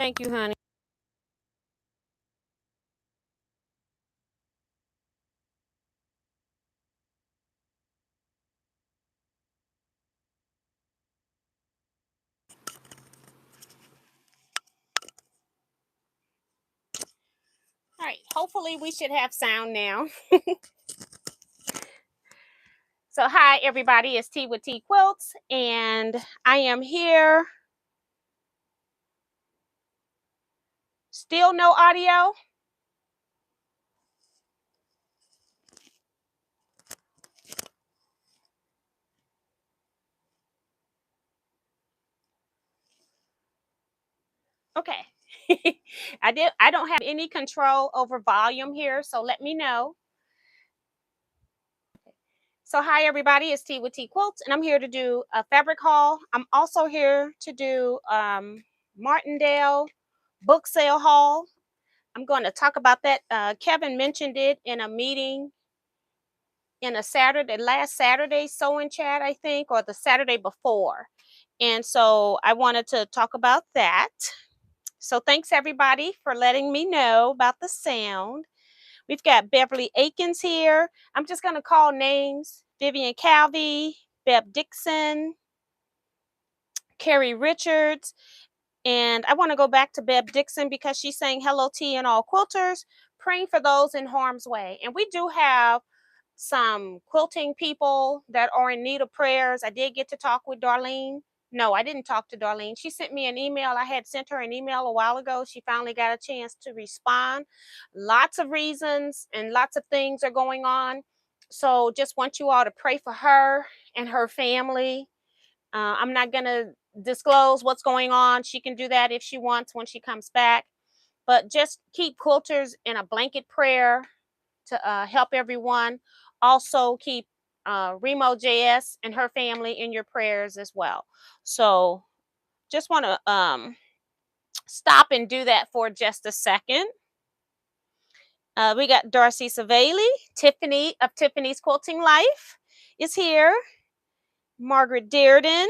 Thank you, honey. All right, hopefully we should have sound now. So hi everybody, it's T with Teaquilts, and I am here. Still no audio? Okay. I don't have any control over volume here, so let me know. So hi everybody, it's T with Teaquilts, and I'm here to do a fabric haul. I'm also here to do Martindale book sale haul. I'm going to talk about that. Kevin mentioned it in a meeting in a last Saturday sewing chat, I think, or the Saturday before. And so I wanted to talk about that. So thanks everybody for letting me know about the sound. We've got Beverly Akins here. I'm just going to call names. Vivian Calvey, Beb Dixon, Carrie Richards. And I want to go back to Beb Dixon because she's saying hello T and all quilters, praying for those in harm's way. And we do have some quilting people that are in need of prayers. I did get to talk with Darlene. No, I didn't talk to Darlene. She sent me an email. I had sent her an email a while ago. She finally got a chance to respond. Lots of reasons and lots of things are going on. So just want you all to pray for her and her family. I'm not going to disclose what's going on. She can do that if she wants when she comes back. But just keep quilters in a blanket prayer to help everyone. Also keep Remo JS and her family in your prayers as well. So just want to stop and do that for just a second. We got Darcy Savali, Tiffany of Tiffany's Quilting Life is here. Margaret Dearden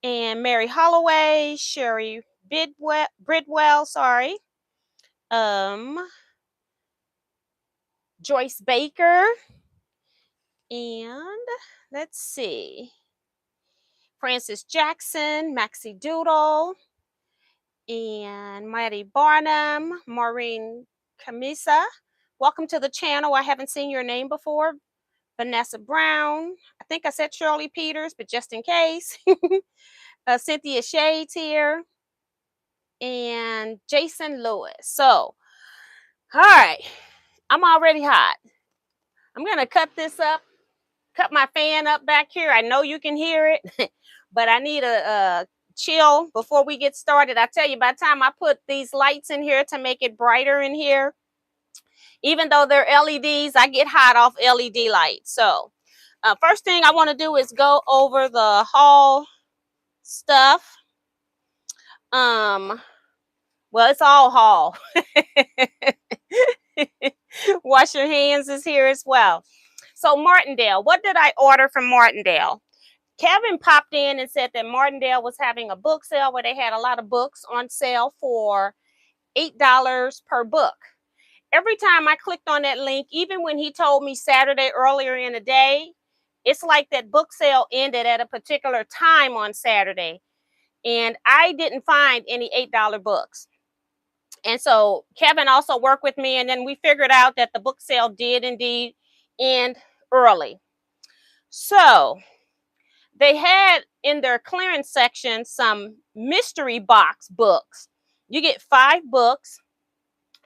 and Mary Holloway, Sherry Bridwell, sorry. Joyce Baker, and let's see, Francis Jackson, Maxie Doodle, and Maddie Barnum, Maureen Camisa. Welcome to the channel. I haven't seen your name before. Vanessa Brown. I think I said Shirley Peters, but just in case. Cynthia Shades here. And Jason Lewis. So, all right. I'm already hot. I'm going to cut this up. Cut my fan up back here. I know you can hear it, but I need a chill before we get started. I tell you, by the time I put these lights in here to make it brighter in here, even though they're LEDs, I get hot off LED lights. So first thing I want to do is go over the haul stuff. Well, it's all haul. Wash your hands is here as well. So Martindale, what did I order from Martindale? Kevin popped in and said that Martindale was having a book sale where they had a lot of books on sale for $8 per book. Every time I clicked on that link, even when he told me Saturday earlier in the day, it's like that book sale ended at a particular time on Saturday. And I didn't find any $8 books. And so Kevin also worked with me, and then we figured out that the book sale did indeed end early. So they had in their clearance section some mystery box books. You get 5 books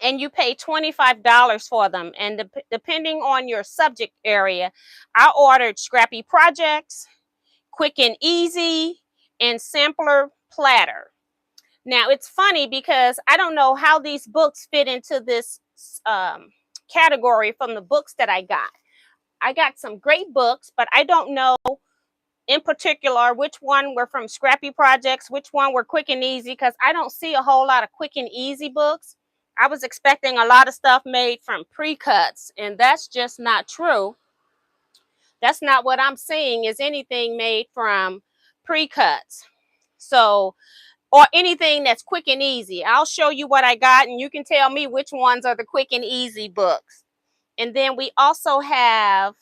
and you pay $25 for them. And depending on your subject area, I ordered Scrappy Projects, Quick and Easy, and Sampler Platter. Now, it's funny because I don't know how these books fit into this category from the books that I got. I got some great books, but I don't know in particular which one were from Scrappy Projects, which one were Quick and Easy, because I don't see a whole lot of Quick and Easy books. I was expecting a lot of stuff made from pre-cuts, and that's just not true. That's not what I'm seeing is anything made from pre-cuts. So or anything that's quick and easy. I'll show you what I got, and you can tell me which ones are the quick and easy books. And then we also have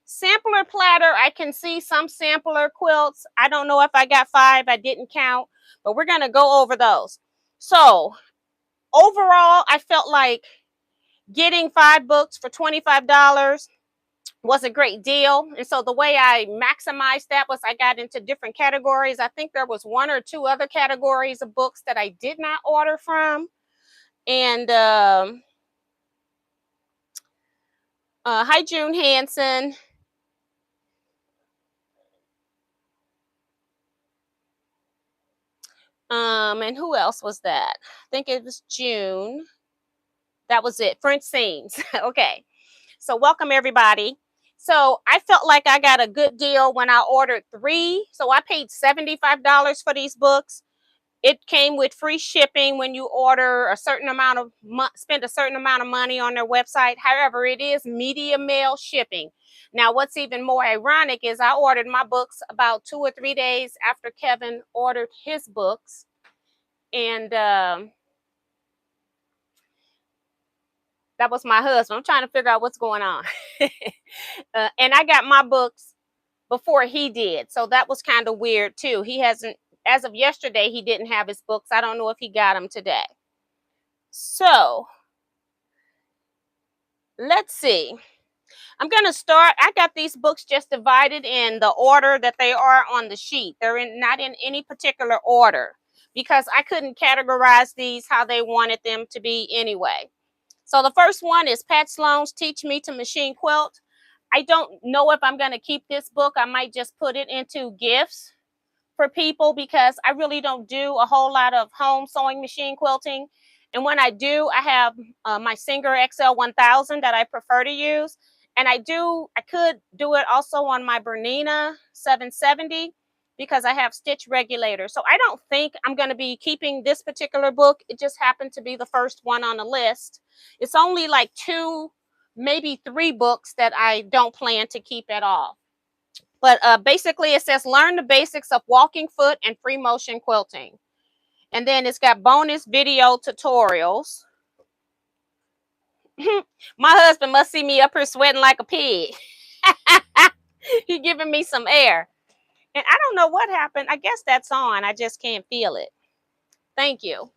sampler platter. I can see some sampler quilts. I don't know if I got 5. I didn't count, but we're going to go over those. So overall, I felt like getting 5 books for $25 was a great deal. And so the way I maximized that was I got into different categories. I think there was 1 or 2 other categories of books that I did not order from. And hi, June Hansen. And who else was that? I think it was June. That was it. French Scenes. Okay. So welcome everybody. So I felt like I got a good deal when I ordered 3. So I paid $75 for these books. It came with free shipping when you order a certain amount of spend a certain amount of money on their website. However, it is media mail shipping. Now, what's even more ironic is I ordered my books about 2 or 3 days after Kevin ordered his books. And that was my husband. I'm trying to figure out what's going on. And I got my books before he did. So that was kind of weird too. He hasn't, as of yesterday, he didn't have his books. I don't know if he got them today. So let's see. I'm going to start. I got these books just divided in the order that they are on the sheet. They're not in any particular order because I couldn't categorize these how they wanted them to be anyway. So the first one is Pat Sloan's Teach Me to Machine Quilt. I don't know if I'm going to keep this book. I might just put it into gifts for people because I really don't do a whole lot of home sewing machine quilting. And when I do, I have my Singer XL 1000 that I prefer to use. And I could do it also on my Bernina 770 because I have stitch regulators. So I don't think I'm going to be keeping this particular book. It just happened to be the first one on the list. It's only like 2, maybe 3 books that I don't plan to keep at all. But basically it says learn the basics of walking foot and free motion quilting. And then it's got bonus video tutorials. My husband must see me up here sweating like a pig. He giving me some air. And I don't know what happened. I guess that's on. I just can't feel it. Thank you.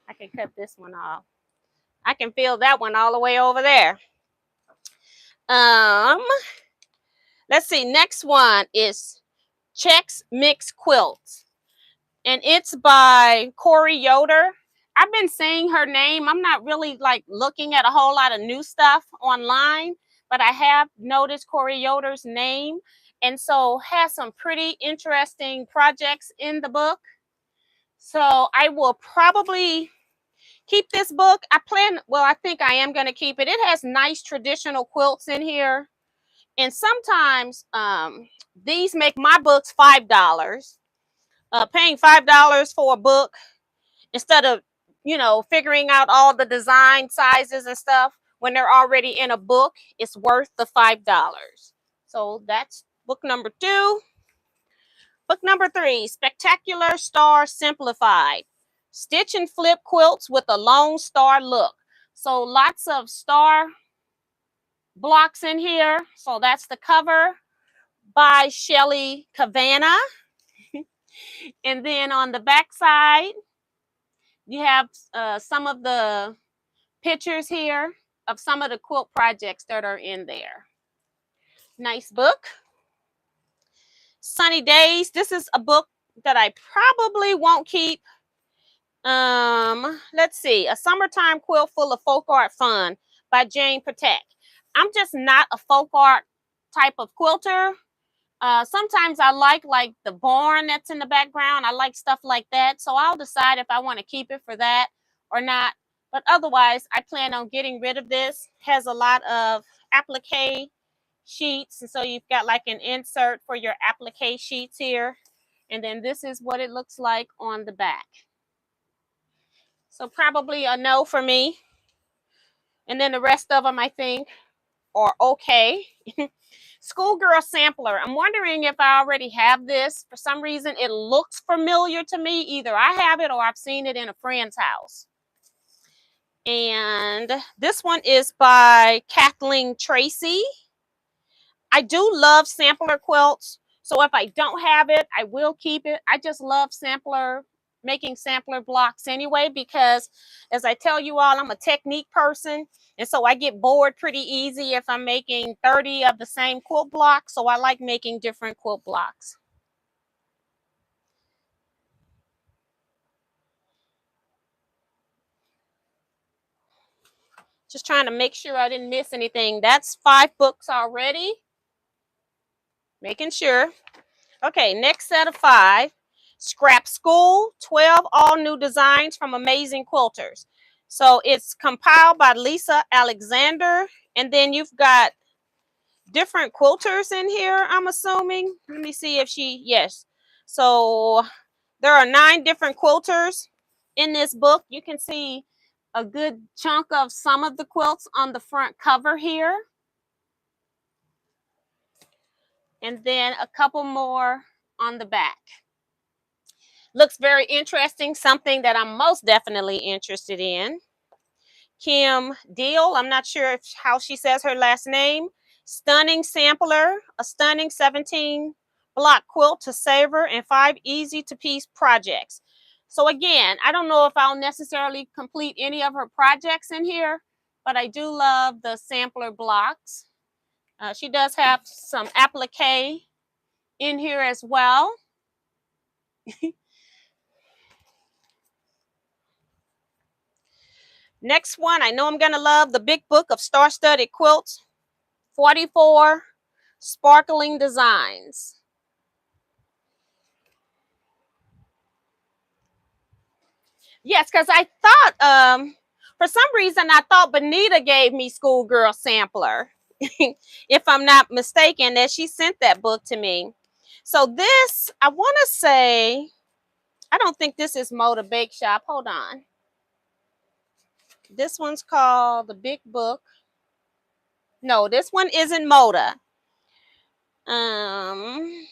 I can cut this one off. I can feel that one all the way over there. Let's see. Next one is Chex Mix Quilts. And it's by Corey Yoder. I've been saying her name. I'm not really like looking at a whole lot of new stuff online, but I have noticed Corey Yoder's name. And so has some pretty interesting projects in the book. So I will probably keep this book. I think I am going to keep it. It has nice traditional quilts in here. And sometimes these make my books $5. Paying $5 for a book instead of, figuring out all the design sizes and stuff when they're already in a book, it's worth the $5. So that's book number 2. Book number 3, Spectacular Star Simplified. Stitch and flip quilts with a Lone Star look. So lots of star blocks in here. So that's the cover by Shelly Cavanagh. And then on the back side, you have some of the pictures here of some of the quilt projects that are in there. Nice book. Sunny Days. This is a book that I probably won't keep. Let's see. A Summertime Quilt Full of Folk Art Fun by Jane Patek. I'm just not a folk art type of quilter. Sometimes I like the barn that's in the background. I like stuff like that. So I'll decide if I want to keep it for that or not. But otherwise, I plan on getting rid of this. Has a lot of applique sheets. And so you've got like an insert for your applique sheets here. And then this is what it looks like on the back. So probably a no for me. And then the rest of them, I think, or okay. Schoolgirl sampler. I'm wondering if I already have this. For some reason, it looks familiar to me. Either I have it or I've seen it in a friend's house. And this one is by Kathleen Tracy. I do love sampler quilts. So if I don't have it, I will keep it. I just love making sampler blocks anyway, because as I tell you all, I'm a technique person. And so I get bored pretty easy if I'm making 30 of the same quilt block. So I like making different quilt blocks. Just trying to make sure I didn't miss anything. That's 5 books already. Making sure. Okay, next set of 5. Scrap School, 12 all new designs from amazing quilters. So it's compiled by Lisa Alexander. And then you've got different quilters in here, I'm assuming. Let me see if yes. So there are 9 different quilters in this book. You can see a good chunk of some of the quilts on the front cover here. And then a couple more on the back. Looks very interesting, something that I'm most definitely interested in. Kim Deal, I'm not sure how she says her last name. Stunning sampler, a stunning 17 block quilt to savor and 5 easy to piece projects. So again, I don't know if I'll necessarily complete any of her projects in here, but I do love the sampler blocks. She does have some applique in here as well. Next one, I know I'm going to love the Big Book of Star-Studded Quilts, 44 Sparkling Designs. Yes, because I thought, for some reason, I thought Benita gave me Schoolgirl Sampler, if I'm not mistaken, that she sent that book to me. So this, I want to say, I don't think this is Moda Bake Shop. Hold on. This one's called the Big Book. No, this one isn't Moda. I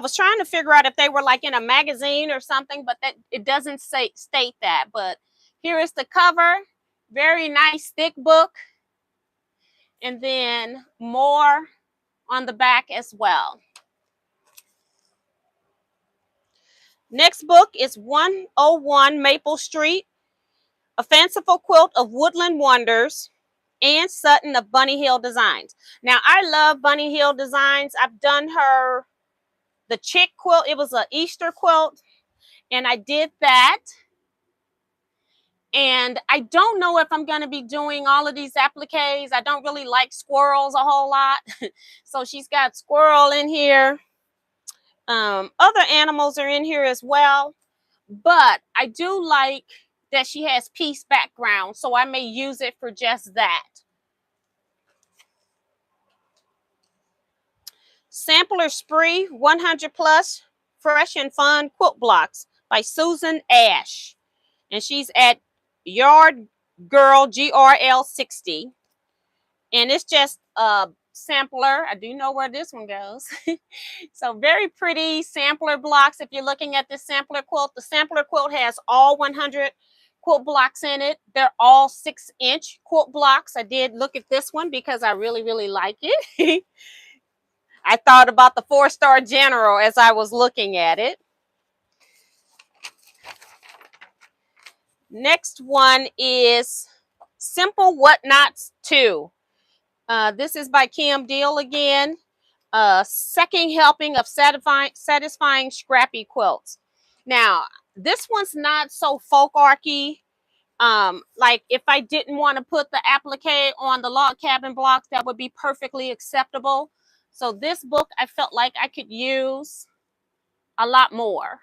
was trying to figure out if they were like in a magazine or something, but that it doesn't state that. But here is the cover. Very nice thick book. And then more on the back as well. Next book is 101 Maple Street, A Fanciful Quilt of Woodland Wonders, Ann Sutton of Bunny Hill Designs. Now, I love Bunny Hill Designs. I've done the chick quilt. It was an Easter quilt, and I did that. And I don't know if I'm going to be doing all of these appliques. I don't really like squirrels a whole lot. So she's got squirrel in here. Other animals are in here as well. But I do like that she has piece background, so I may use it for just that. Sampler Spree 100 plus fresh and fun quilt blocks by Susan Ash. And she's at Yard Girl GRL 60. And it's just a sampler. I do know where this one goes. So very pretty sampler blocks. If you're looking at this sampler quilt, the sampler quilt has all 100 quilt blocks in it. They're all 6-inch quilt blocks. I did look at this one because I really, really like it. I thought about the 4-star general as I was looking at it. Next one is Simple Whatnots 2. This is by Kim Deal again. Second helping of satisfying scrappy quilts. Now, this one's not so folk archy. Like if I didn't want to put the applique on the log cabin blocks, that would be perfectly acceptable. So this book, I felt like I could use a lot more.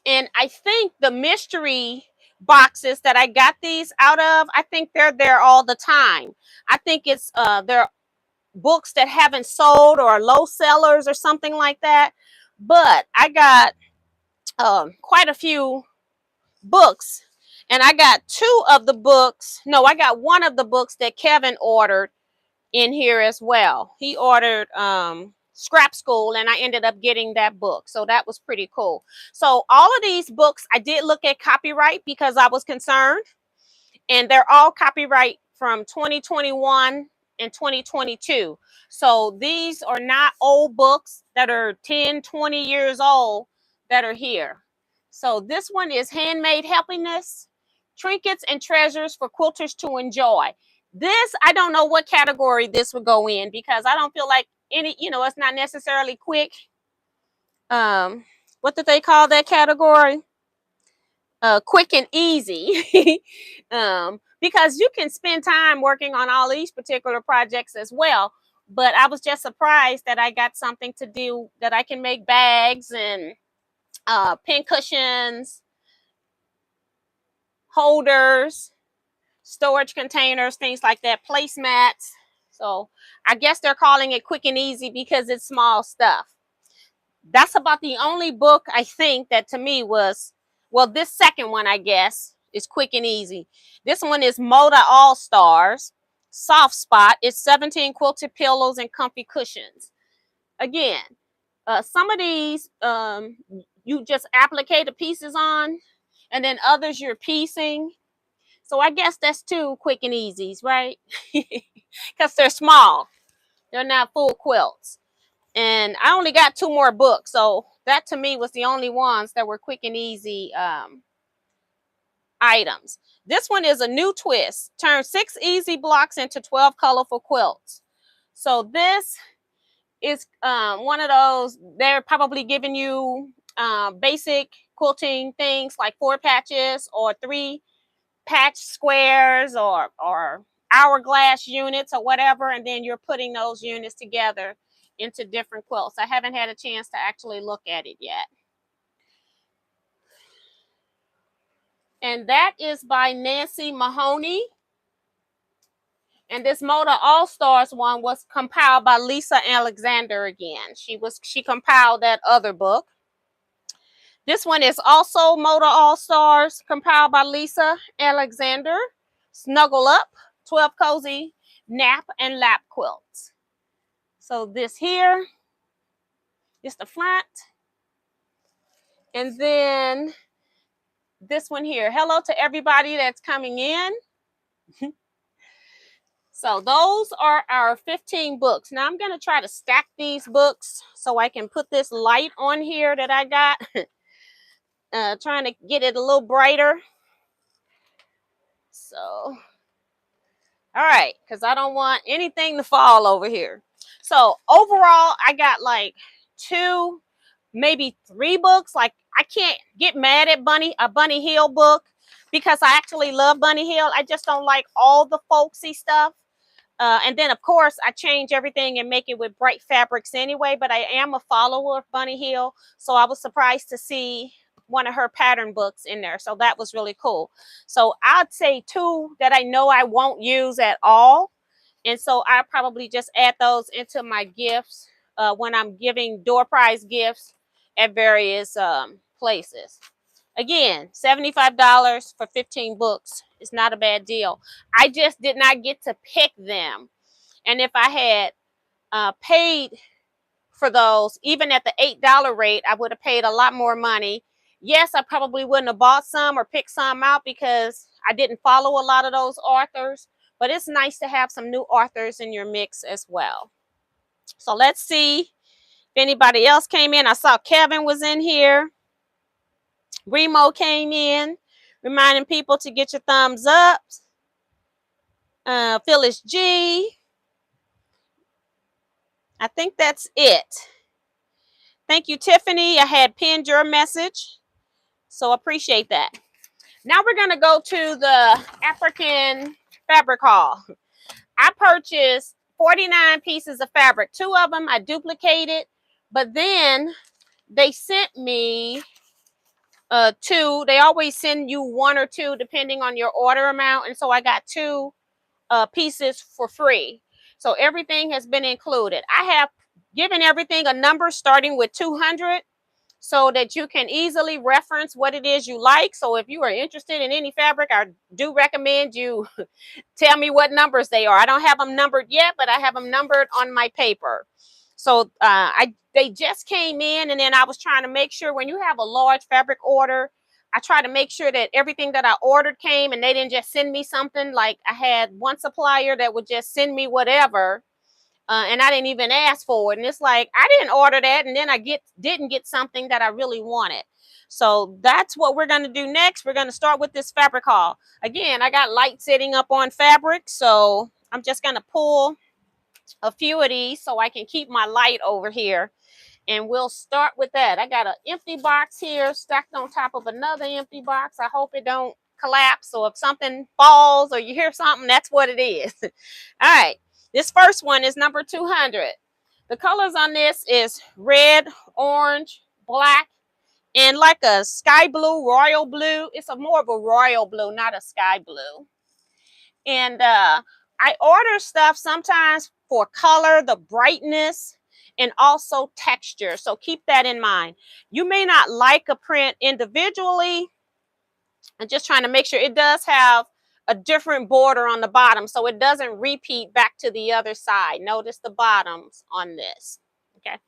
And I think the mystery boxes that I got these out of, I think they're there all the time. I think it's they're books that haven't sold or low sellers or something like that. But I got quite a few books, And I got two of the books. No, I got one of the books that Kevin ordered in here as well. He ordered Scrap School, and I ended up getting that book. So that was pretty cool. So all of these books, I did look at copyright because I was concerned. And they're all copyright from 2021 and 2022. So these are not old books that are 10, 20 years old that are here. So this one is Handmade Happiness, Trinkets and Treasures for Quilters to Enjoy. This, I don't know what category this would go in because I don't feel like any, it's not necessarily quick. What did they call that category? Quick and easy. Because you can spend time working on all these particular projects as well. But I was just surprised that I got something to do, that I can make bags and pin cushions, holders, storage containers, things like that, placemats. So I guess they're calling it quick and easy because it's small stuff. That's about the only book I think that to me was, well, this second one, I guess, is quick and easy. This one is Moda All Stars, Soft Spot. It's 17 quilted pillows and comfy cushions. Again, some of these you just applique the pieces on, and then others you're piecing. So I guess that's two quick and easies, right? Because they're small. They're not full quilts. And I only got two more books. So that to me was the only ones that were quick and easy items. This one is a new twist. Turn 6 easy blocks into 12 colorful quilts. So this is one of those, they're probably giving you basic quilting things like 4 patches or 3 patch squares or hourglass units or whatever, and then you're putting those units together into different quilts. I haven't had a chance to actually look at it yet. And that is by Nancy Mahone. And this Moda All Stars one was compiled by Lisa Alexander again. She compiled that other book. This one is also Moda All Stars, compiled by Lisa Alexander. Snuggle Up, 12 cozy nap and lap quilts. So this here is the front. And then this one here, hello to everybody that's coming in. So those are our 15 books. Now I'm going to try to stack these books so I can put this light on here that I got. Trying to get it a little brighter. So, all right, because I don't want anything to fall over here. So overall, I got like 2, maybe 3 books. Like I can't get mad at a Bunny Hill book because I actually love Bunny Hill. I just don't like all the folksy stuff. And then, of course, I change everything and make it with bright fabrics anyway. But I am a follower of Bunny Hill, so I was surprised to see one of her pattern books in there. So that was really cool. So I'd say 2 that I know I won't use at all. And so I probably just add those into my gifts when I'm giving door prize gifts at various places. Again, $75 for 15 books is not a bad deal. I just did not get to pick them. And if I had paid for those, even at the $8 rate, I would have paid a lot more money. Yes, I probably wouldn't have bought some or picked some out because I didn't follow a lot of those authors. But it's nice to have some new authors in your mix as well. So let's see if anybody else came in. I saw Kevin was in here. Remo came in, reminding people to get your thumbs up. Phyllis G. I think that's it. Thank you, Tiffany. I had pinned your message, so appreciate that. Now we're going to go to the African fabric haul. I purchased 49 pieces of fabric. 2 of them I duplicated, but then they sent me 2. They always send you 1 or 2 depending on your order amount, and so I got 2 pieces for free. So everything has been included. I have given everything a number starting with 200. so that you can easily reference what it is you like. So if you are interested in any fabric, I do recommend you tell me what numbers they are. I don't have them numbered yet, but I have them numbered on my paper. So they just came in, and then I was trying to make sure when you have a large fabric order, I try to make sure that everything that I ordered came, and they didn't just send me something. Like I had one supplier that would just send me whatever, and I didn't even ask for it. And it's like, I didn't order that, and then I didn't get something that I really wanted. So that's what we're going to do next. We're going to start with this fabric haul. Again, I got light sitting up on fabric, so I'm just going to pull a few of these so I can keep my light over here. And we'll start with that. I got an empty box here stacked on top of another empty box. I hope it don't collapse. So if something falls or you hear something, that's what it is. All right. This first one is number 200. The colors on this is red, orange, black, and like a sky blue, royal blue. It's more of a royal blue, not a sky blue. And I order stuff sometimes for color, the brightness, and also texture. So keep that in mind. You may not like a print individually. I'm just trying to make sure it does have a different border on the bottom, so it doesn't repeat back to the other side. Notice the bottoms on this. Okay.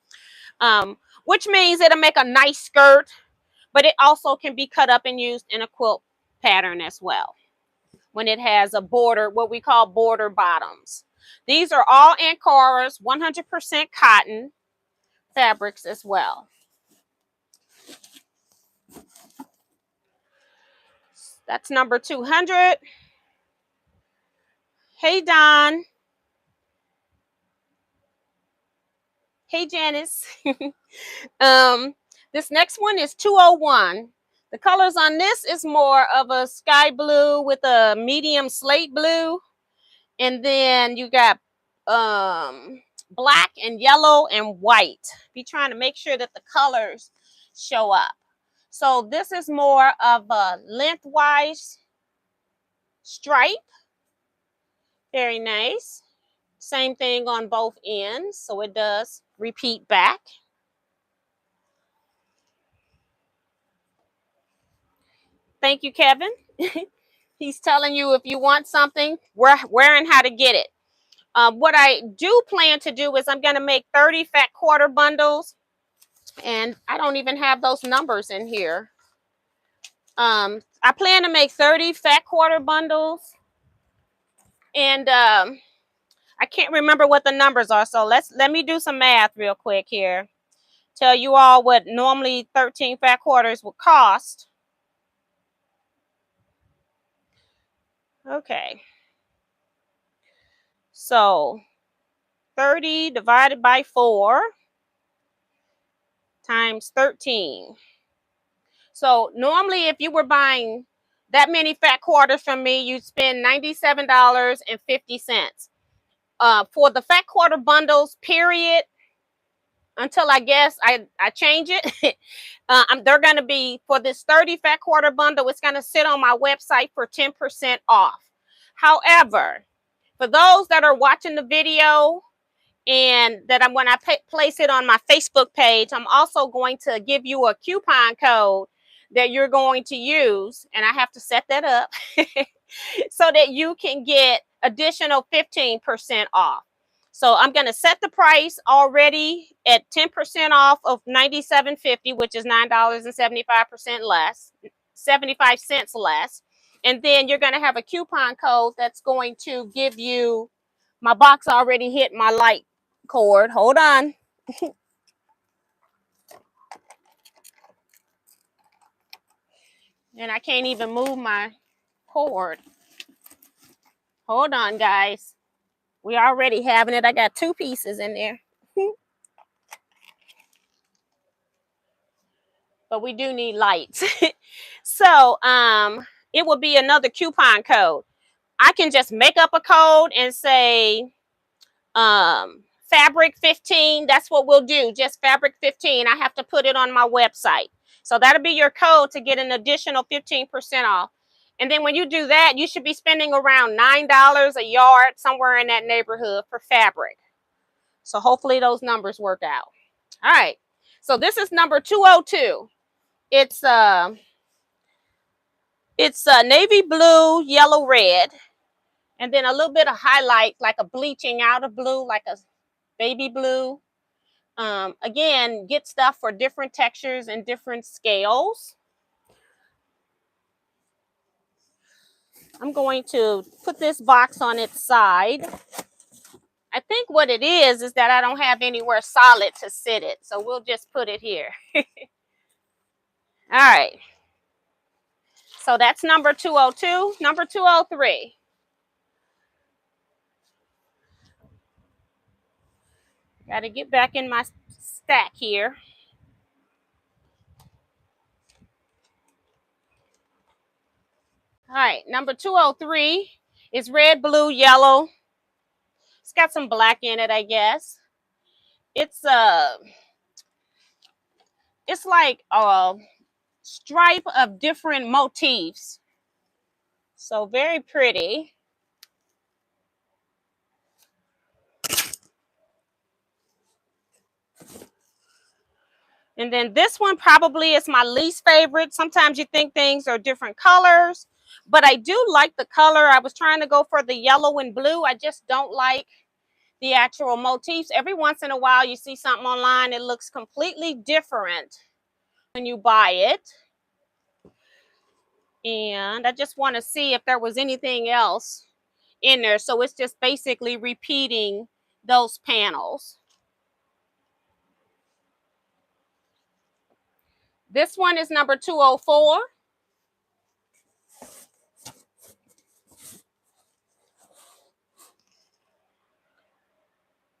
Which means it'll make a nice skirt, but it also can be cut up and used in a quilt pattern as well when it has a border, what we call border bottoms. These are all Ancora's 100% cotton fabrics as well. That's number 200. Hey, Don. Hey, Janice. This next one is 201. The colors on this is more of a sky blue with a medium slate blue. And then you got black and yellow and white. Be trying to make sure that the colors show up. So this is more of a lengthwise stripe. Very nice. Same thing on both ends, so it does repeat back. Thank you, Kevin. He's telling you if you want something, where and how to get it. What I do plan to do is I'm going to make 30 fat quarter bundles, and I don't even have those numbers in here. I plan to make 30 fat quarter bundles, and I can't remember what the numbers are, so let me do some math real quick here. Tell you all what normally 13 fat quarters would cost. Okay. So 30 divided by 4 times 13. So normally if you were buying that many fat quarters from me, you'd spend $97.50. For the fat quarter bundles, period, until I guess I change it, they're going to be, for this 30 fat quarter bundle, it's going to sit on my website for 10% off. However, for those that are watching the video and that when I place it on my Facebook page, I'm also going to give you a coupon code that you're going to use, and I have to set that up so that you can get additional 15% off. So I'm going to set the price already at 10% off of $97.50, which is $9.75 less, 75 cents less. And then you're going to have a coupon code that's going to give you, my box already hit my light cord. Hold on. And I can't even move my cord. Hold on, guys. We already having it. I got 2 pieces in there. But we do need lights. So it will be another coupon code. I can just make up a code and say fabric 15. That's what we'll do. Just fabric 15. I have to put it on my website. So that'll be your code to get an additional 15% off. And then when you do that, you should be spending around $9 a yard, somewhere in that neighborhood, for fabric. So hopefully those numbers work out. All right. So this is number 202. It's navy blue, yellow, red, and then a little bit of highlight, like a bleaching out of blue, like a baby blue. Again, get stuff for different textures and different scales. I'm going to put this box on its side. I think what it is that I don't have anywhere solid to sit it, so we'll just put it here. All right. So that's number 202. Number 203. Got to get back in my stack here. All right, number 203 is red, blue, yellow. It's got some black in it, I guess. It's like a stripe of different motifs. So very pretty. And then this one probably is my least favorite. Sometimes you think things are different colors, but I do like the color. I was trying to go for the yellow and blue. I just don't like the actual motifs. Every once in a while you see something online, it looks completely different when you buy it. And I just want to see if there was anything else in there. So it's just basically repeating those panels. This one is number 204.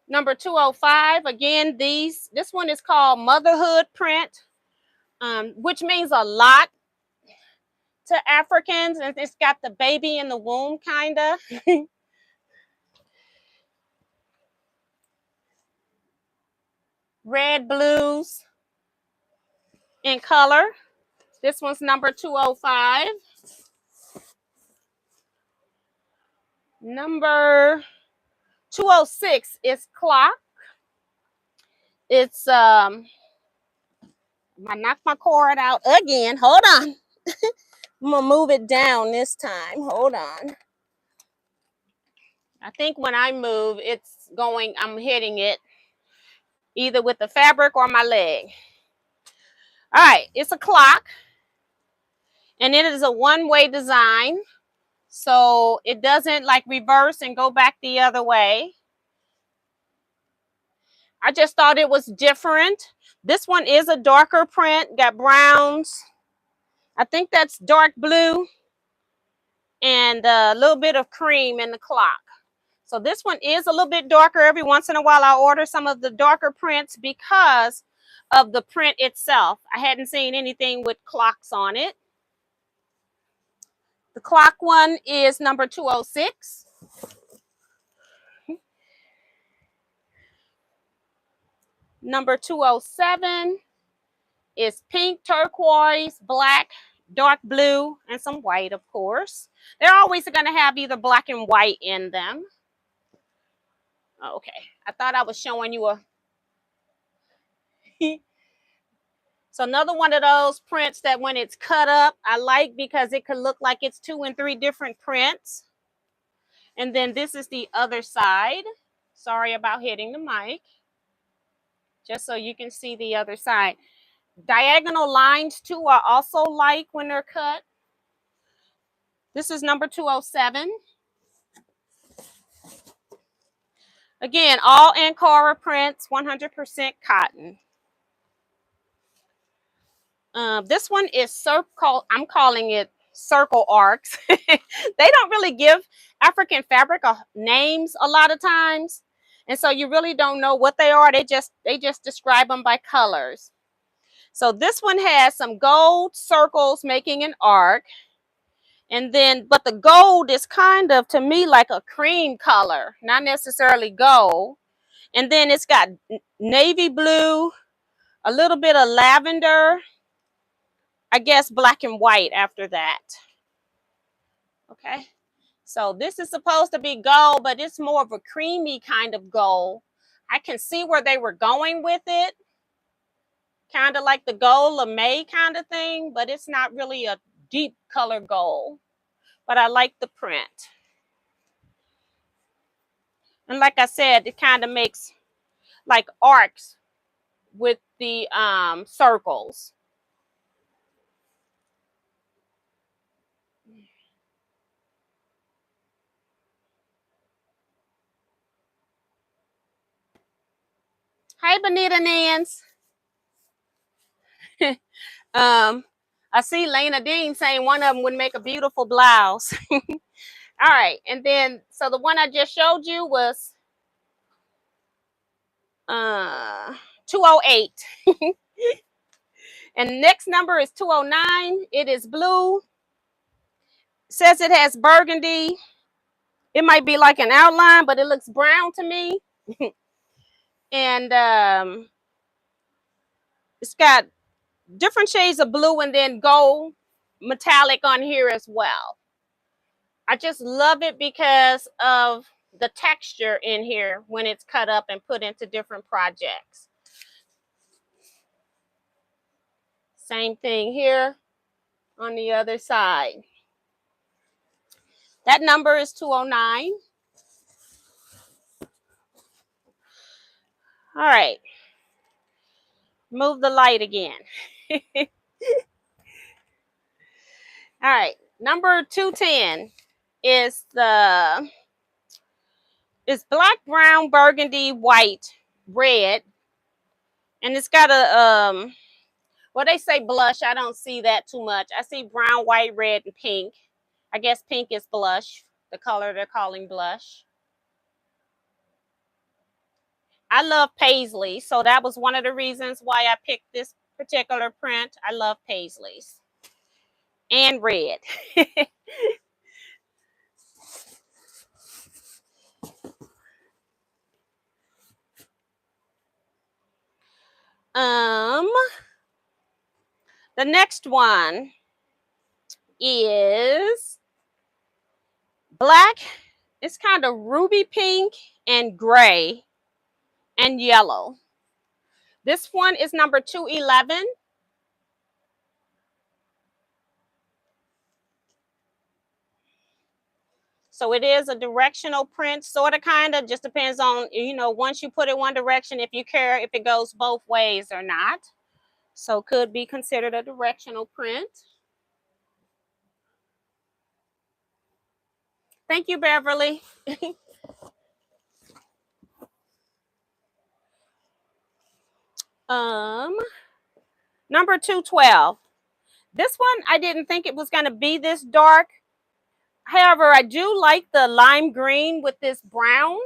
Number 205, again, this one is called Motherhood Print, which means a lot to Africans. And it's got the baby in the womb, kind of. Red, blues in color. This one's number 205. Number 206 is clock. It's I knocked my cord out again. Hold on. I'm gonna move it down this time. Hold on. I think when I move, I'm hitting it either with the fabric or my leg. All right, it's a clock, and it is a one-way design, so it doesn't like reverse and go back the other way. I just thought it was different. This one is a darker print, got browns. I think that's dark blue and a little bit of cream in the clock. So this one is a little bit darker. Every once in a while I order some of the darker prints because of the print itself. I hadn't seen anything with clocks on it. The clock one is number 206. Number 207 is pink, turquoise, black, dark blue, and some white, of course. They're always going to have either black and white in them. Okay, I thought I was showing you a... So another one of those prints that when it's cut up, I like because it could look like it's 2 and 3 different prints. And then this is the other side. Sorry about hitting the mic. Just so you can see the other side. Diagonal lines too are also like when they're cut. This is number 207. Again, all Ankara prints, 100% cotton. This one is circle. I'm calling it circle arcs. They don't really give African fabric names a lot of times, and so you really don't know what they are. They just describe them by colors. So this one has some gold circles making an arc, and then but the gold is kind of, to me, like a cream color, not necessarily gold. And then it's got navy blue, a little bit of lavender, I guess black and white after that. Okay, so this is supposed to be gold, but it's more of a creamy kind of gold. I can see where they were going with it. kind of like the gold LeMay kind of thing, but it's not really a deep color gold. But I like the print. And like I said, it kind of makes like arcs with the circles. Hi, Bonita Nance. I see Lena Dean saying one of them would make a beautiful blouse. All right, and then so the one I just showed you was 208. And next number is 209. It is blue. It says it has burgundy. It might be like an outline, but it looks brown to me. And it's got different shades of blue and then gold metallic on here as well. I just love it because of the texture in here when it's cut up and put into different projects. Same thing here on the other side. That number is 209. All right. Move the light again. All right. Number 210 is black, brown, burgundy, white, red. And it's got a well, they say blush. I don't see that too much. I see brown, white, red, and pink. I guess pink is blush, the color they're calling blush. I love paisley, so that was one of the reasons why I picked this particular print. I love paisleys. And red. The next one is black. It's kind of ruby pink and gray and yellow. This one is number 211. So it is a directional print, sort of, kind of, just depends on, once you put it one direction, if you care if it goes both ways or not. So could be considered a directional print. Thank you, Beverly. Number 212. This one, I didn't think it was going to be this dark. However, I do like the lime green with this brown.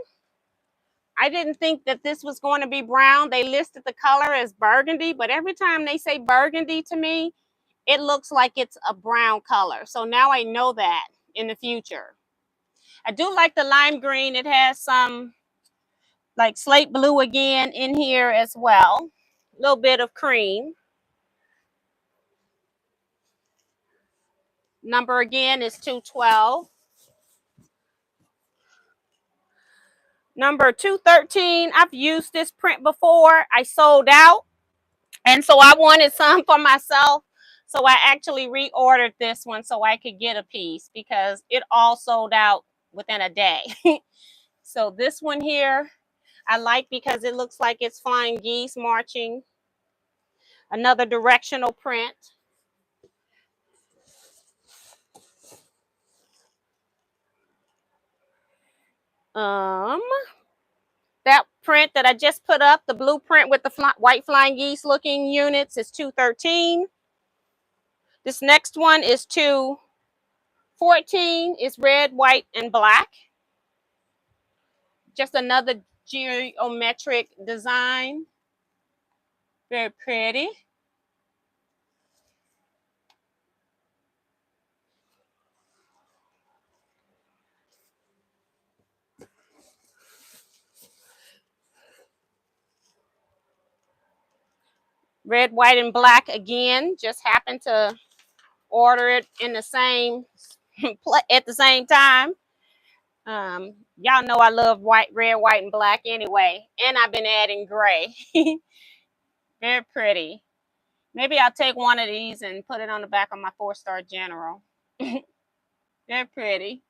I didn't think that this was going to be brown. They listed the color as burgundy, but every time they say burgundy to me, it looks like it's a brown color. So now I know that in the future. I do like the lime green. It has some like slate blue again in here as well. A little bit of cream. Number again is 212. Number 213, I've used this print before. I sold out, and so I wanted some for myself. So I actually reordered this one so I could get a piece because it all sold out within a day. So this one here, I like because it looks like it's flying geese marching. Another directional print. That print that I just put up, the blueprint with the white flying geese looking units, is 213. This next one is 214. It's red, white, and black. Just another geometric design. Very pretty. Red, white, and black again. Just happened to order it in the same at the same time. Y'all know I love red, white, and black anyway. And I've been adding gray. Very pretty. Maybe I'll take one of these and put it on the back of my 4-star general. They're pretty.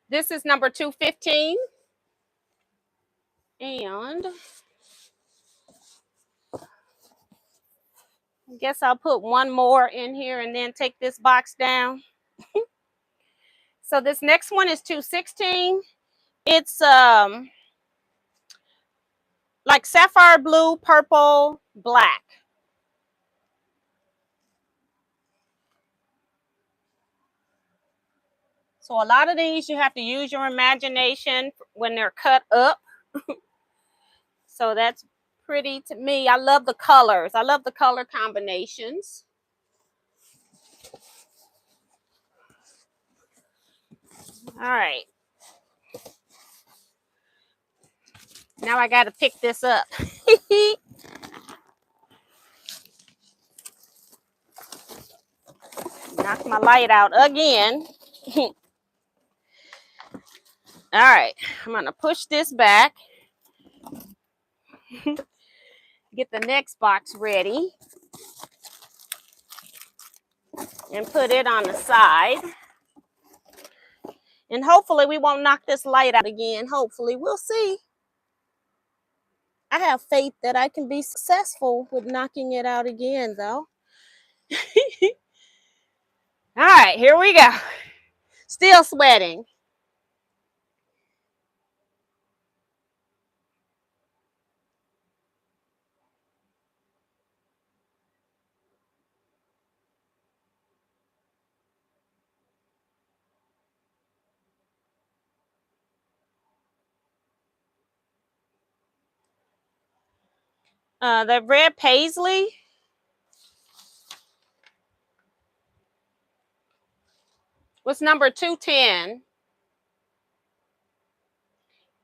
This is number 215. And I guess I'll put one more in here and then take this box down. So this next one is 216. It's like sapphire blue, purple, black. So a lot of these you have to use your imagination when they're cut up. So that's pretty to me. I love the colors. I love the color combinations. All right. Now I got to pick this up. Knock my light out again. All right. I'm going to push this back. Get the next box ready. And put it on the side. And hopefully we won't knock this light out again. Hopefully. We'll see. I have faith that I can be successful with knocking it out again, though. All right, here we go. Still sweating. The red paisley was number 210.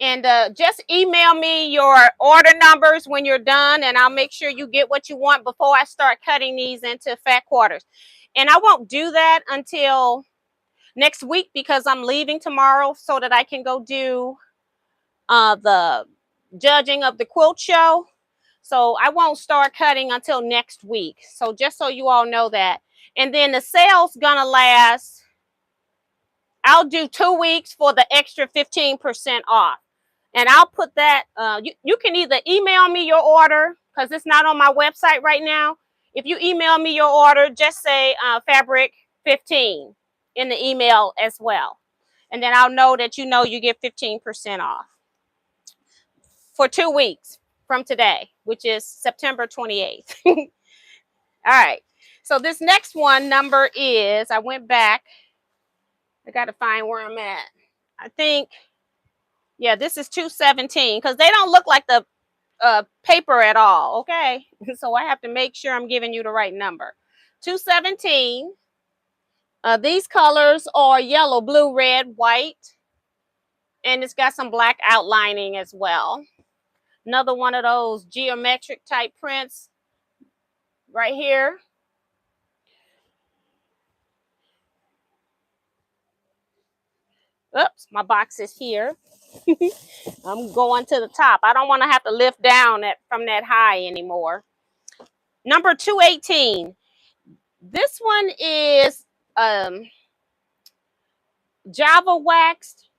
And just email me your order numbers when you're done, and I'll make sure you get what you want before I start cutting these into fat quarters. And I won't do that until next week because I'm leaving tomorrow so that I can go do the judging of the quilt show. So I won't start cutting until next week. So just so you all know that. And then the sale's gonna last, I'll do 2 weeks for the extra 15% off. And I'll put that, you can either email me your order because it's not on my website right now. If you email me your order, just say fabric 15 in the email as well. And then I'll know that you get 15% off for 2 weeks from today, which is September 28th. All right. So this next one number is, I went back. I got to find where I'm at. I think, yeah, this is 217 because they don't look like the paper at all. Okay. So I have to make sure I'm giving you the right number. 217. These colors are yellow, blue, red, white. And it's got some black outlining as well. Another one of those geometric type prints right here. Oops, my box is here. I'm going to the top. I don't want to have to lift down from that high anymore. Number 218. This one is Java waxed,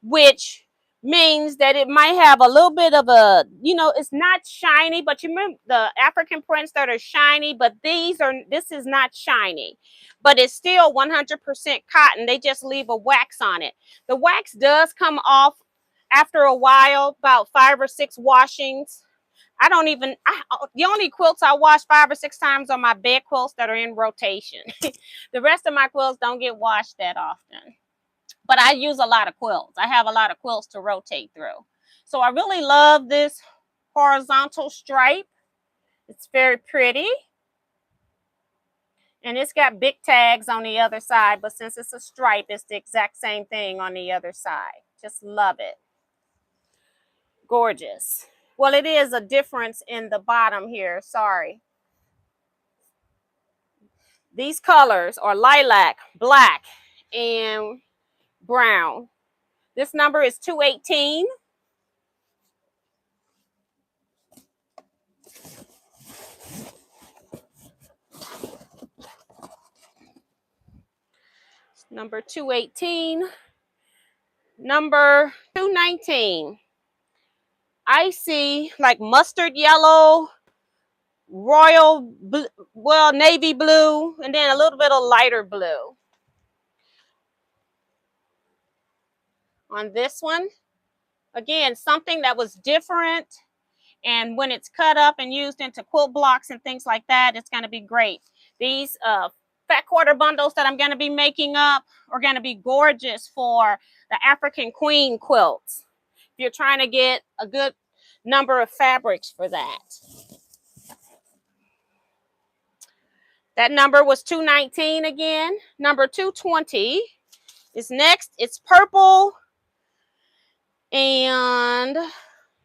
which means that it might have a little bit of a, it's not shiny, but you remember the African prints that are shiny, but this is not shiny, but it's still 100% cotton. They just leave a wax on it. The wax does come off after a while, about 5 or 6 washings. The only quilts I wash 5 or 6 times are my bed quilts that are in rotation. The rest of my quilts don't get washed that often. But I use a lot of quilts. I have a lot of quilts to rotate through. So I really love this horizontal stripe. It's very pretty. And it's got big tags on the other side. But since it's a stripe, it's the exact same thing on the other side. Just love it. Gorgeous. Well, it is a difference in the bottom here. Sorry. These colors are lilac, black, and brown. This number is 218. number 218, number 219. I see like mustard yellow, royal blue, well, navy blue, and then a little bit of lighter blue on this one. Again, something that was different, and when it's cut up and used into quilt blocks and things like that, it's going to be great. These fat quarter bundles that I'm going to be making up are going to be gorgeous for the African Queen quilts, if you're trying to get a good number of fabrics for that. That number was 219 again. Number 220 is next. It's purple. And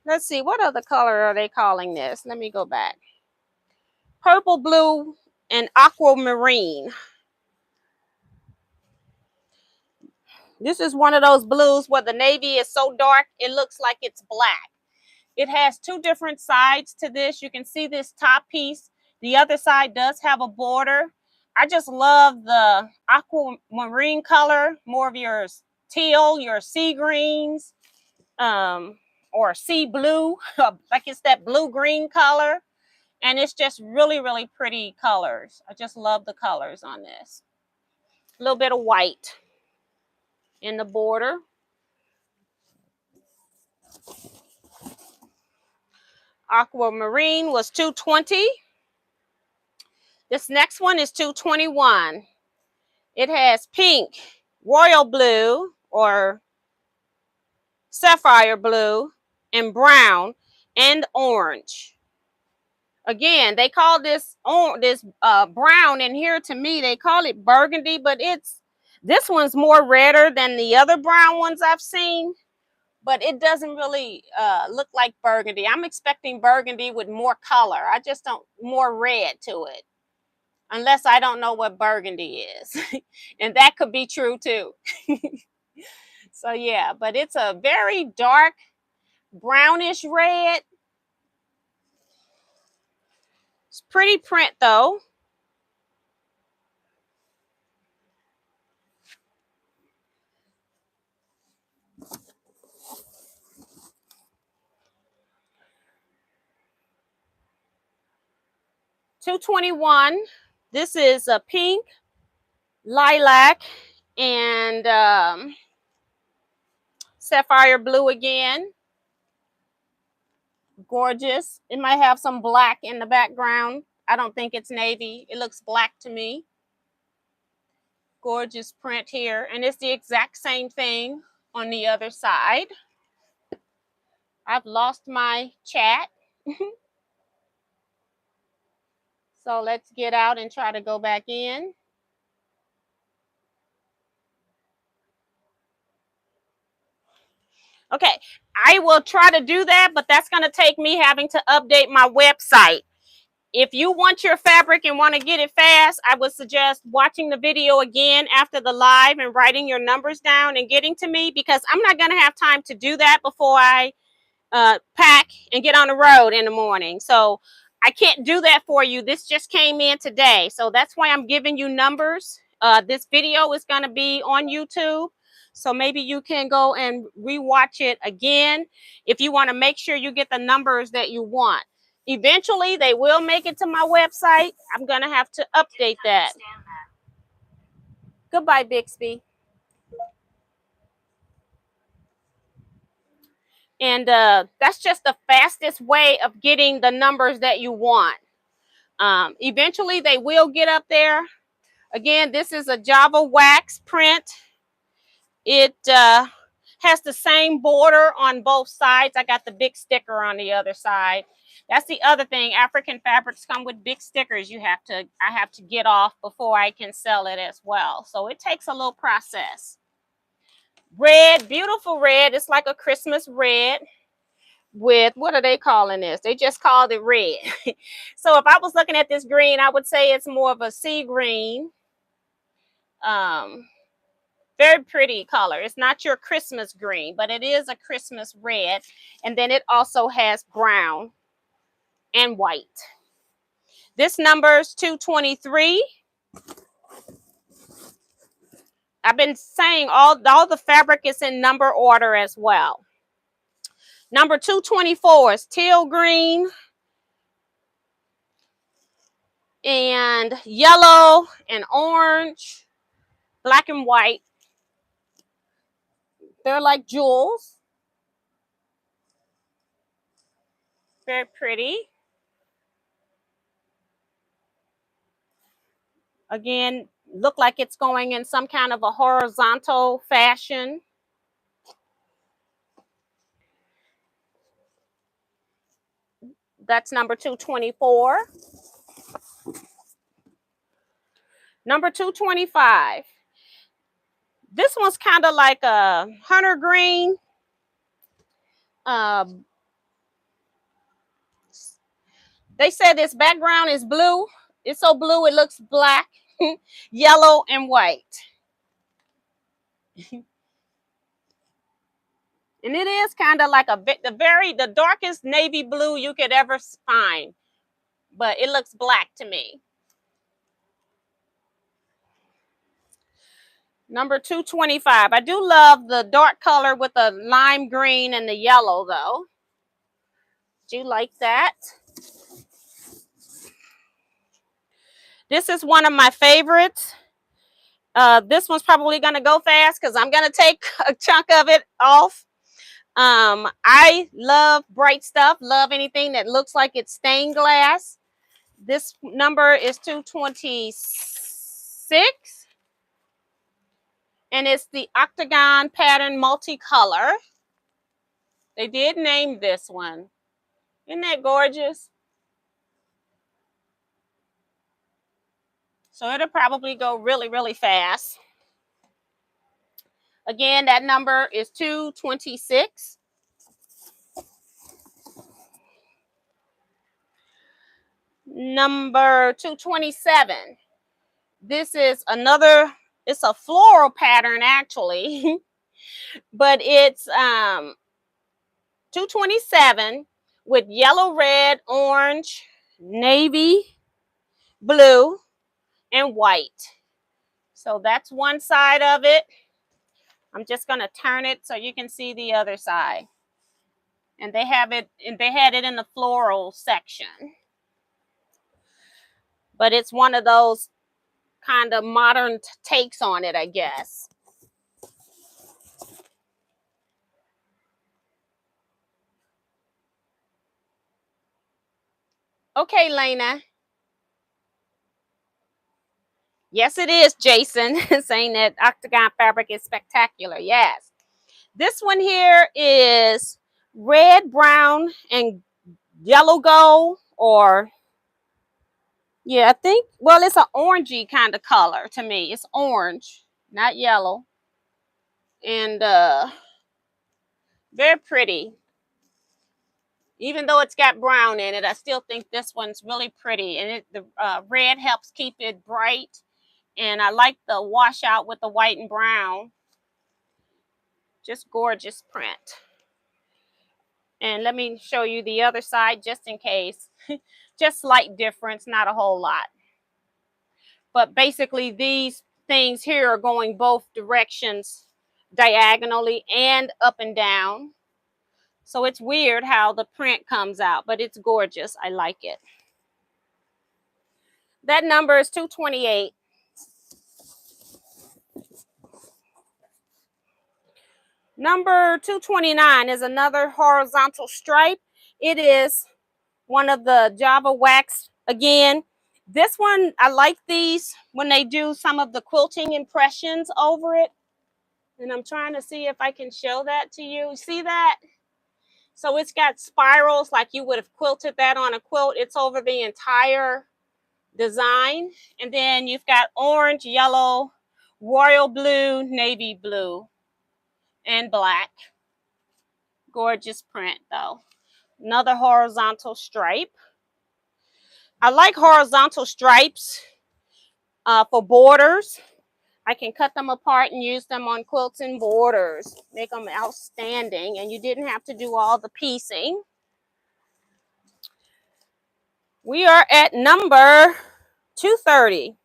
let's see, what other color are they calling this? Let me go back. Purple, blue, and aquamarine. This is one of those blues where the navy is so dark, it looks like it's black. It has two different sides to this. You can see this top piece. The other side does have a border. I just love the aquamarine color, more of your teal, your sea greens, or sea blue, like it's that blue-green color. And it's just really, really pretty colors. I just love the colors on this. A little bit of white in the border. Aquamarine was 220. This next one is 221. It has pink, royal blue or sapphire blue, and brown and orange. Again, they call this brown in here, to me they call it burgundy, but this one's more redder than the other brown ones I've seen, but it doesn't really look like burgundy. I'm expecting burgundy with more color. I just don't, more red to it, unless I don't know what burgundy is. And that could be true too. So yeah, but it's a very dark brownish red. It's pretty print though. $221. This is a pink, lilac, and sapphire blue again. Gorgeous. It might have some black in the background. I don't think it's navy. It looks black to me. Gorgeous print here. And it's the exact same thing on the other side. I've lost my chat. So let's get out and try to go back in. Okay, I will try to do that, but that's going to take me having to update my website. If you want your fabric and want to get it fast, I would suggest watching the video again after the live and writing your numbers down and getting to me, because I'm not going to have time to do that before I pack and get on the road in the morning. So I can't do that for you. This just came in today. So that's why I'm giving you numbers. This video is going to be on YouTube. So maybe you can go and rewatch it again if you want to make sure you get the numbers that you want. Eventually, they will make it to my website. I'm going to have to update that. Goodbye, Bixby. And that's just the fastest way of getting the numbers that you want. Eventually, they will get up there. Again, this is a Java wax print. It has the same border on both sides. I got the big sticker on the other side. That's the other thing. African fabrics come with big stickers I have to get off before I can sell it as well. So it takes a little process. Red, beautiful red. It's like a Christmas red with, what are they calling this? They just called it red. So if I was looking at this green, I would say it's more of a sea green. Very pretty color. It's not your Christmas green, but it is a Christmas red. And then it also has brown and white. This number is 223. I've been saying all the fabric is in number order as well. Number 224 is teal green and yellow and orange, black and white. They're like jewels. Very pretty. Again, look like it's going in some kind of a horizontal fashion. That's number 224. Number 225. This one's kind of like a hunter green. They said this background is blue. It's so blue it looks black, yellow, and white. And it is kind of like the darkest navy blue you could ever find. But it looks black to me. Number 225. I do love the dark color with the lime green and the yellow, though. Do you like that? This is one of my favorites. This one's probably going to go fast because I'm going to take a chunk of it off. I love bright stuff, love anything that looks like it's stained glass. This number is 226. And it's the octagon pattern multicolor. They did name this one. Isn't that gorgeous? So it'll probably go really, really fast. Again, that number is 226. Number 227. This is another, it's a floral pattern actually, but it's 227 with yellow, red, orange, navy, blue, and white. So that's one side of it. I'm just going to turn it so you can see the other side. And they had it in the floral section. But it's one of those kind of modern takes on it, I guess. Okay, Lena. Yes, it is, Jason, saying that octagon fabric is spectacular. Yes. This one here is red, brown, and yellow gold, or yeah, I think, well, it's an orangey kind of color to me. It's orange, not yellow. And very pretty. Even though it's got brown in it, I still think this one's really pretty. And the red helps keep it bright. And I like the washout with the white and brown. Just gorgeous print. And let me show you the other side just in case. Just slight difference, not a whole lot. But basically these things here are going both directions diagonally and up and down. So it's weird how the print comes out, but it's gorgeous. I like it. That number is 228. Number 229 is another horizontal stripe. It is one of the Java wax. Again, this one, I like these when they do some of the quilting impressions over it. And I'm trying to see if I can show that to you. See that? So it's got spirals like you would have quilted that on a quilt. It's over the entire design. And then you've got orange, yellow, royal blue, navy blue, and black. Gorgeous print though. Another horizontal stripe. I like horizontal stripes for borders. I can cut them apart and use them on quilts and borders. Make them outstanding. And you didn't have to do all the piecing. We are at number 230.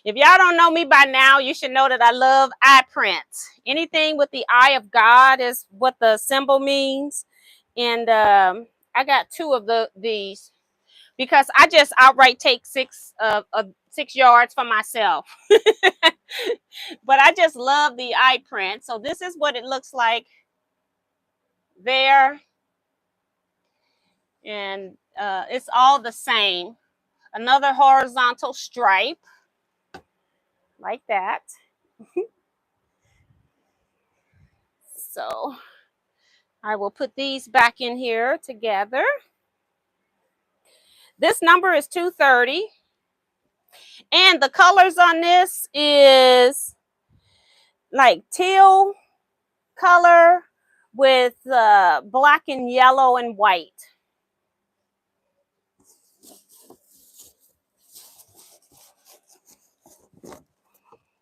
If y'all don't know me by now, you should know that I love eye prints. Anything with the eye of God is what the symbol means. And I got two of these because I just outright take 6 yards for myself. But I just love the eye print. So this is what it looks like there. And it's all the same. Another horizontal stripe like that. So I will put these back in here together. This number is 230. And the colors on this is like teal color with black and yellow and white.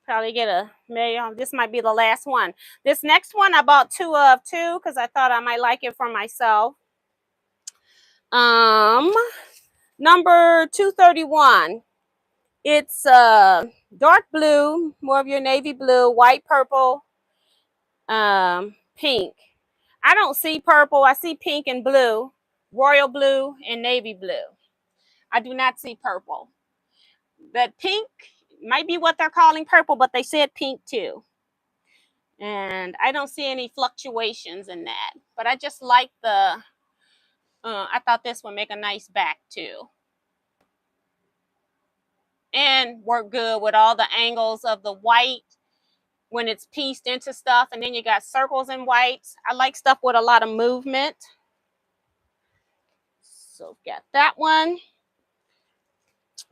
Probably get a million. This might be the last one. This next one I bought 2 of too because I thought I might like it for myself. Number 231. It's dark blue, more of your navy blue, white, purple, pink. I don't see purple. I see pink and blue, royal blue and navy blue. I do not see purple. That pink might be what they're calling purple, but they said pink too. And I don't see any fluctuations in that. But I just like the, I thought this would make a nice back too. And work good with all the angles of the white when it's pieced into stuff. And then you got circles in whites. I like stuff with a lot of movement. So got that one.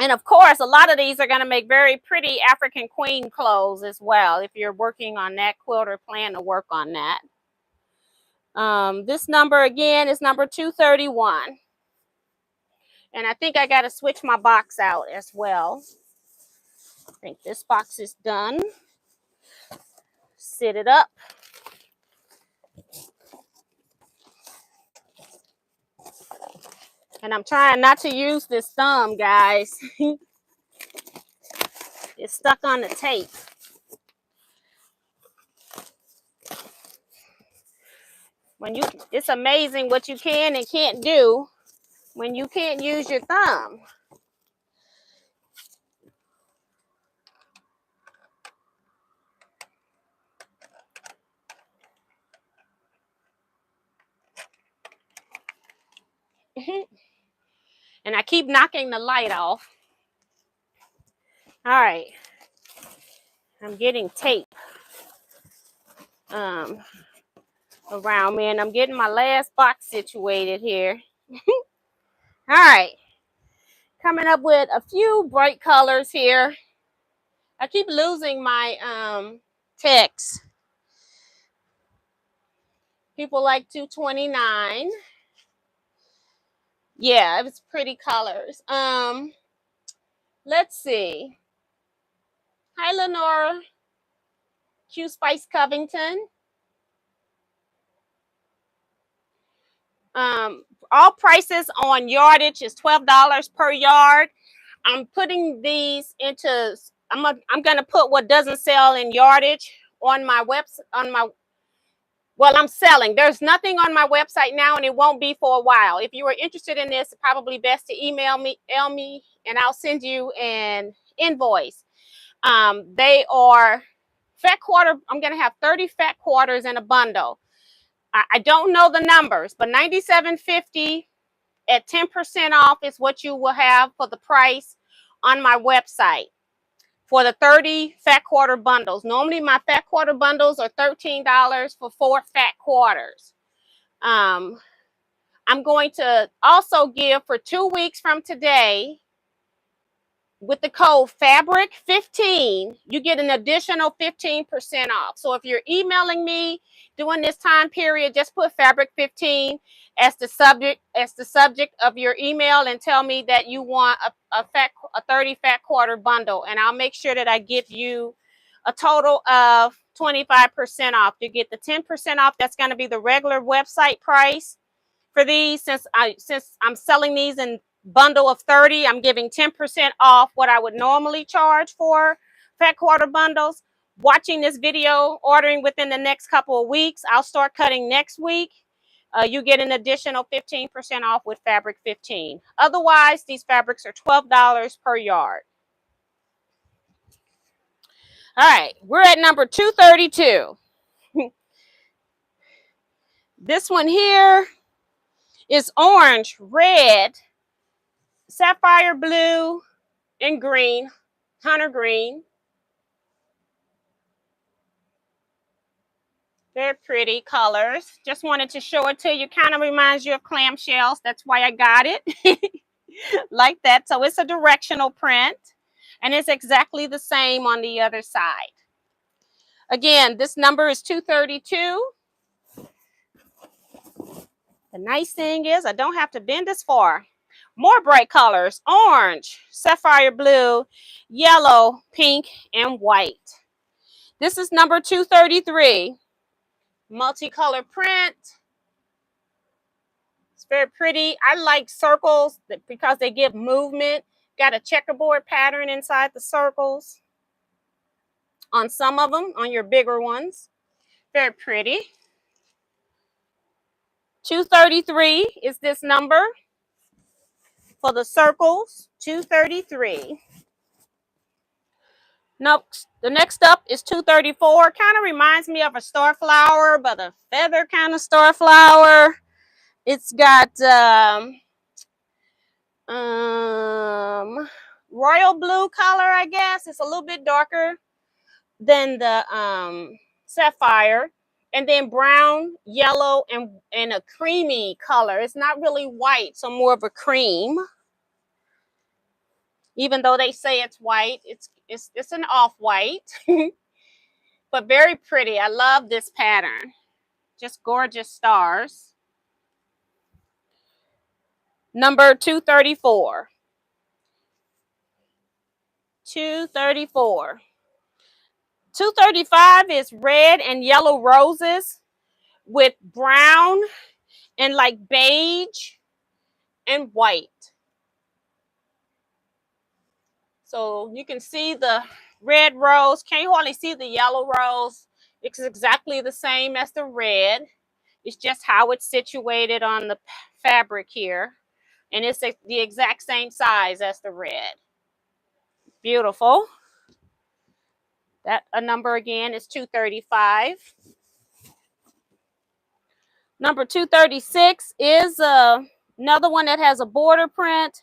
And of course, a lot of these are going to make very pretty African queen clothes as well, if you're working on that quilt or plan to work on that. This number again is number 231. And I think I got to switch my box out as well. I think this box is done. Sit it up. And I'm trying not to use this thumb, guys. It's stuck on the tape. It's amazing what you can and can't do when you can't use your thumb. And I keep knocking the light off. All right. I'm getting tape around me, and I'm getting my last box situated here. All right. Coming up with a few bright colors here. I keep losing my text. People like 229. Yeah, it was pretty colors. Let's see. Hi, Lenora. Q Spice Covington. All prices on yardage is $12 per yard. I'm putting these into, I'm gonna put what doesn't sell in yardage on my website, well, I'm selling. There's nothing on my website now, and it won't be for a while. If you are interested in this, it's probably best to email me, and I'll send you an invoice. They are fat quarter. I'm going to have 30 fat quarters in a bundle. I don't know the numbers, but $97.50 at 10% off is what you will have for the price on my website for the 30 fat quarter bundles. Normally my fat quarter bundles are $13 for 4 fat quarters. I'm going to also give for 2 weeks from today, with the code FABRIC15, you get an additional 15% off. So if you're emailing me during this time period, just put FABRIC15 as the subject of your email and tell me that you want a 30 fat quarter bundle, and I'll make sure that I give you a total of 25% off. You get the 10% off. That's going to be the regular website price for these, since I'm selling these in bundle of 30, I'm giving 10% off what I would normally charge for fat quarter bundles. Watching this video, ordering within the next couple of weeks, I'll start cutting next week. You get an additional 15% off with Fabric 15. Otherwise, these fabrics are $12 per yard. All right, we're at number 232. This one here is orange, red, sapphire blue, and green, hunter green. Very pretty colors. Just wanted to show it to you. Kind of reminds you of clamshells. That's why I got it like that. So it's a directional print, and it's exactly the same on the other side. Again, this number is 232. The nice thing is I don't have to bend this far. More bright colors: orange, sapphire blue, yellow, pink, and white. This is number 233. Multicolor print. It's very pretty. I like circles because they give movement. Got a checkerboard pattern inside the circles on some of them, on your bigger ones. Very pretty. 233 is this number for the circles. 233. Nope. The next up is 234. Kind of reminds me of a star flower, but a feather kind of star flower. It's got royal blue color, I guess. It's a little bit darker than the sapphire, and then brown, yellow, and a creamy color. It's not really white, so more of a cream. Even though they say it's white, it's an off-white. But very pretty. I love this pattern. Just gorgeous stars. Number 234. 234. 235 is red and yellow roses with brown and like beige and white. So you can see the red rose. Can't hardly see the yellow rose. It's exactly the same as the red. It's just how it's situated on the fabric here. And it's the exact same size as the red. Beautiful. That a number again is 235. Number 236 is another one that has a border print.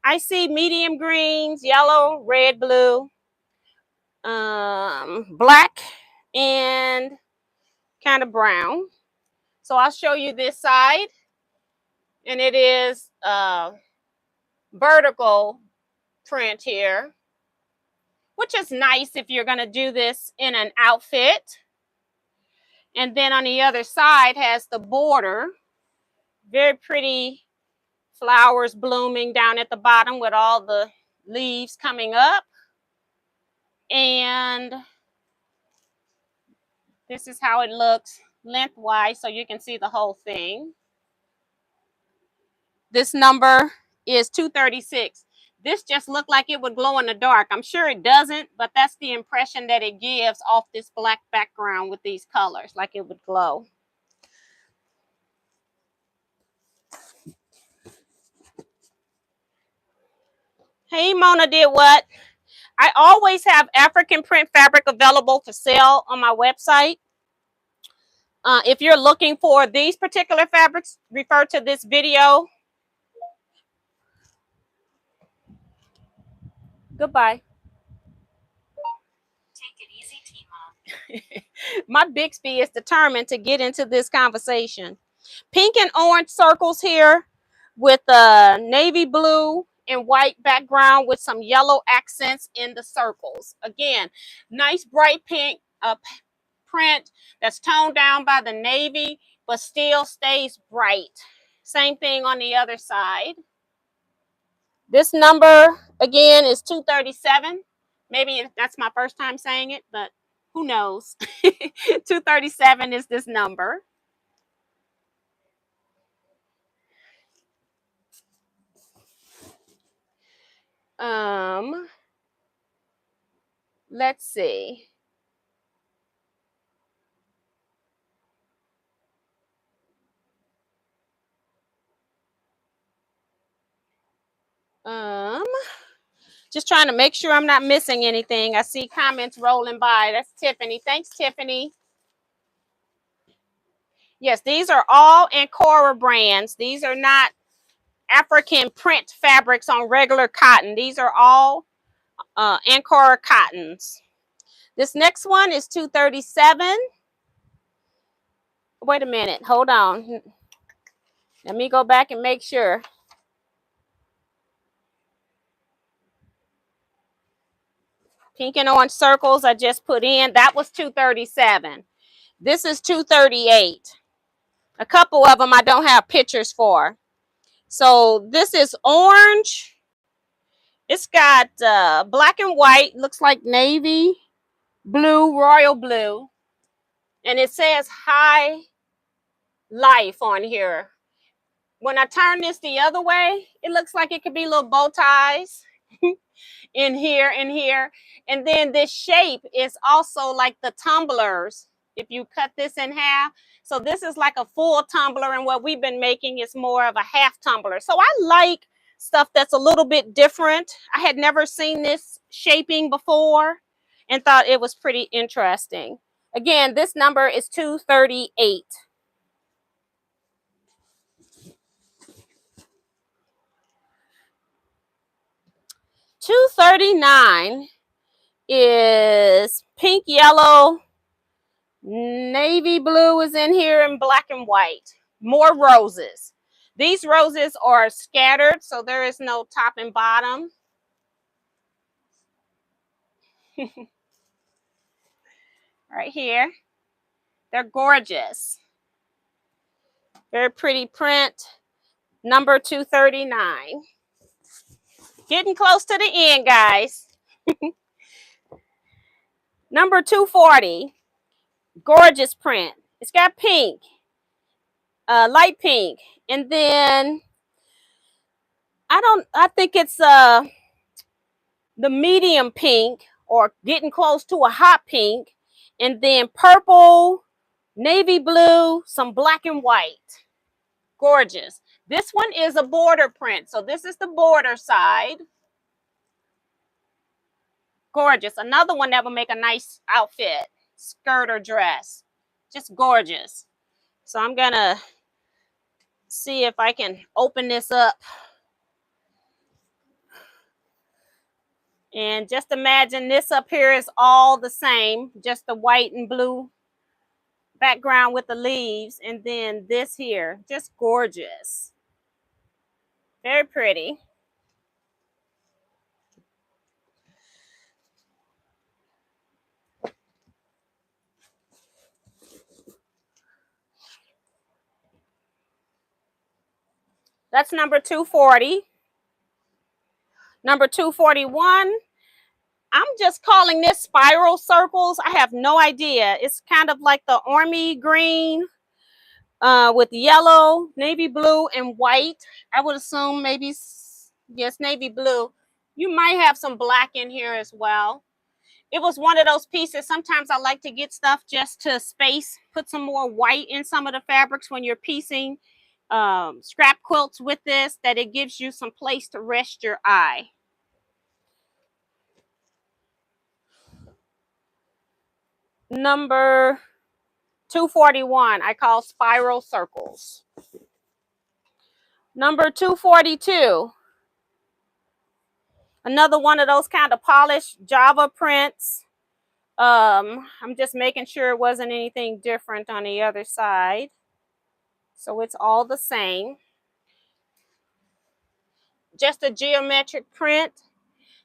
I see medium greens, yellow, red, blue, black, and kind of brown. So I'll show you this side, and it is vertical print here, which is nice if you're going to do this in an outfit. And then on the other side has the border. Very pretty flowers blooming down at the bottom with all the leaves coming up. And this is how it looks lengthwise, so you can see the whole thing. This number is 236. This just looked like it would glow in the dark. I'm sure it doesn't, but that's the impression that it gives off this black background with these colors, like it would glow. Hey, Mona did what? I always have African print fabric available for sale on my website. If you're looking for these particular fabrics, refer to this video. Goodbye. Take it easy, T-Mom. My Bixby is determined to get into this conversation. Pink and orange circles here with a navy blue and white background with some yellow accents in the circles. Again, nice bright pink print that's toned down by the navy, but still stays bright. Same thing on the other side. This number, again, is 237. Maybe that's my first time saying it, but who knows? 237 is this number. Let's see. Just trying to make sure I'm not missing anything. I see comments rolling by. That's Tiffany. Thanks, Tiffany. Yes, these are all Ancora brands. These are not African print fabrics on regular cotton. These are all Ancora cottons. This next one is 237. Wait a minute. Hold on. Let me go back and make sure. Pink and orange circles I just put in. That was 237. This is 238. A couple of them I don't have pictures for. So this is orange. It's got black and white. Looks like navy blue, royal blue. And it says high life on here. When I turn this the other way, it looks like it could be little bow ties in here and here. And then this shape is also like the tumblers. If you cut this in half. So this is like a full tumbler, and what we've been making is more of a half tumbler. So I like stuff that's a little bit different. I had never seen this shaping before and thought it was pretty interesting. Again, this number is 238. $239 is pink, yellow, navy blue is in here, and black and white. More roses. These roses are scattered, so there is no top and bottom. Right here. They're gorgeous. Very pretty print. Number 239. Getting close to the end, guys. Number 240. Gorgeous print. It's got pink, light pink, and then I think it's the medium pink, or getting close to a hot pink, and then purple, navy blue, some black and white. Gorgeous. This one is a border print, so this is the border side. Gorgeous. Another one that will make a nice outfit, skirt or dress. Just gorgeous. So I'm gonna see if I can open this up. And just imagine this up here is all the same, just the white and blue background with the leaves. And then this here, just gorgeous. Very pretty. That's number 240. Number 241. I'm just calling this spiral circles. I have no idea. It's kind of like the army green with yellow, navy blue, and white. I would assume maybe, yes, navy blue. You might have some black in here as well. It was one of those pieces. Sometimes I like to get stuff just to space, put some more white in some of the fabrics when you're piecing scrap quilts with this, that it gives you some place to rest your eye. Number 241, I call spiral circles. Number 242, another one of those kind of polished Java prints. I'm just making sure it wasn't anything different on the other side. So it's all the same. Just a geometric print.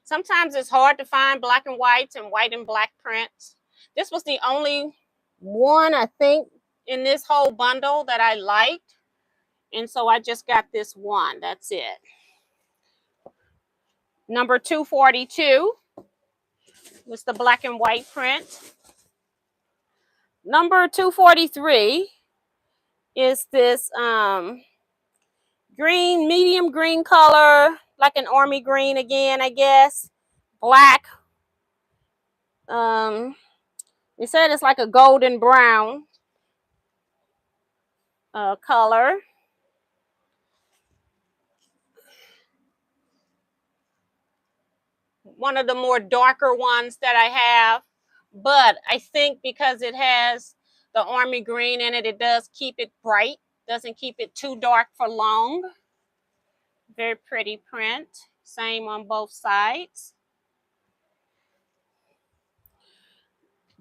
Sometimes it's hard to find black and whites and white and black prints. This was the only one, I think, in this whole bundle that I liked. And so I just got this one. That's it. Number 242 was the black and white print. Number 243 is this green, medium green color like an army green again, I guess. Black. They said it's like a golden brown color. One of the more darker ones that I have, but I think because it has the army green in it, it does keep it bright, doesn't keep it too dark for long. Very pretty print. Same on both sides.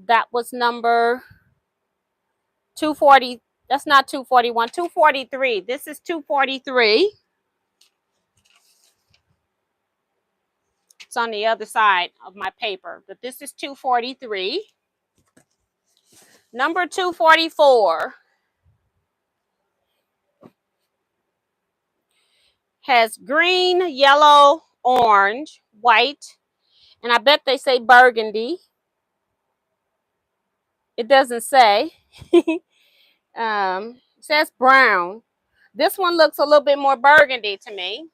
That was number 240. That's not 241, 243. This is 243. It's on the other side of my paper, but this is 243. Number 244 has green, yellow, orange, white, and I bet they say burgundy. It doesn't say. It says brown. This one looks a little bit more burgundy to me.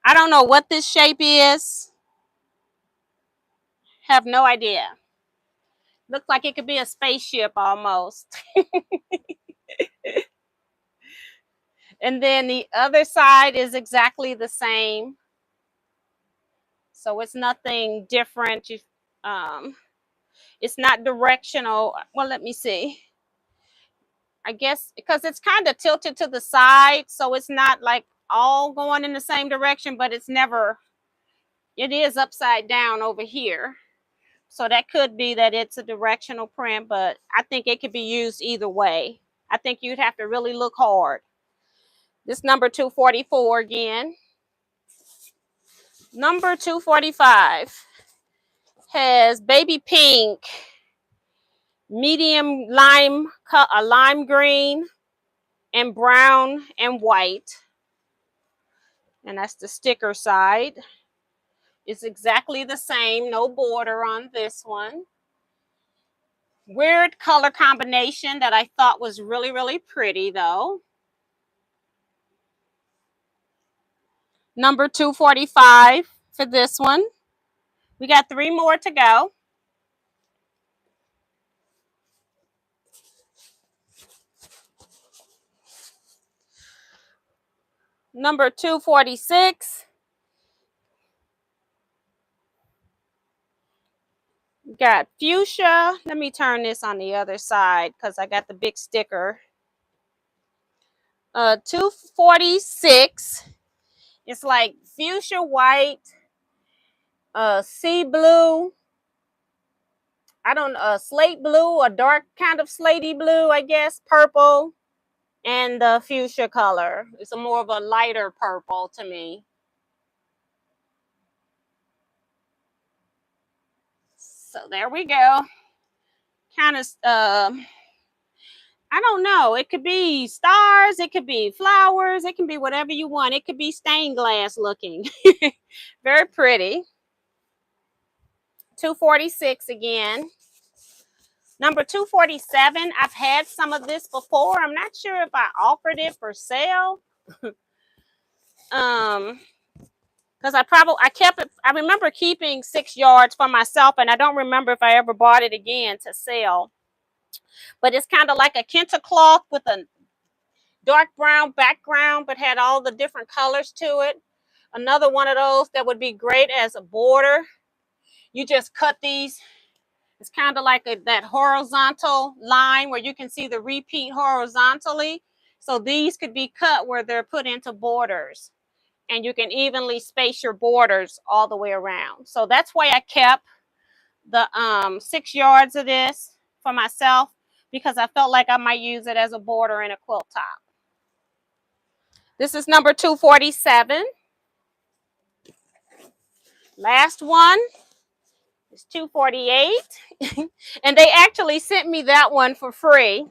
I don't know what this shape is. Have no idea. Looks like it could be a spaceship almost. And then the other side is exactly the same. So it's nothing different. It's not directional. Well, let me see. I guess because it's kind of tilted to the side, so it's not like all going in the same direction, but it's never, it is upside down over here. So that could be that it's a directional print, but I think it could be used either way. I think you'd have to really look hard. This number 244 again. Number 245 has baby pink, medium lime green, and brown and white. And that's the sticker side. It's exactly the same, no border on this one. Weird color combination that I thought was really, really pretty though. Number 245 for this one. We got 3 more to go. Number 246. Got fuchsia. Let me turn this on the other side because I got the big sticker. 246. It's like fuchsia white, sea blue. I don't know, slate blue, a dark kind of slatey blue, I guess, purple, and the fuchsia color. It's a more of a lighter purple to me. So there we go. Kind of, I don't know. It could be stars. It could be flowers. It can be whatever you want. It could be stained glass looking. Very pretty. 246 again. Number 247. I've had some of this before. I'm not sure if I offered it for sale. Because I remember keeping 6 yards for myself, and I don't remember if I ever bought it again to sell. But it's kind of like a kente cloth with a dark brown background, but had all the different colors to it. Another one of those that would be great as a border. You just cut these. It's kind of like that horizontal line where you can see the repeat horizontally. So these could be cut where they're put into borders. And you can evenly space your borders all the way around. So that's why I kept the 6 yards of this for myself, because I felt like I might use it as a border in a quilt top. This is number 247. Last one is 248. And they actually sent me that one for free.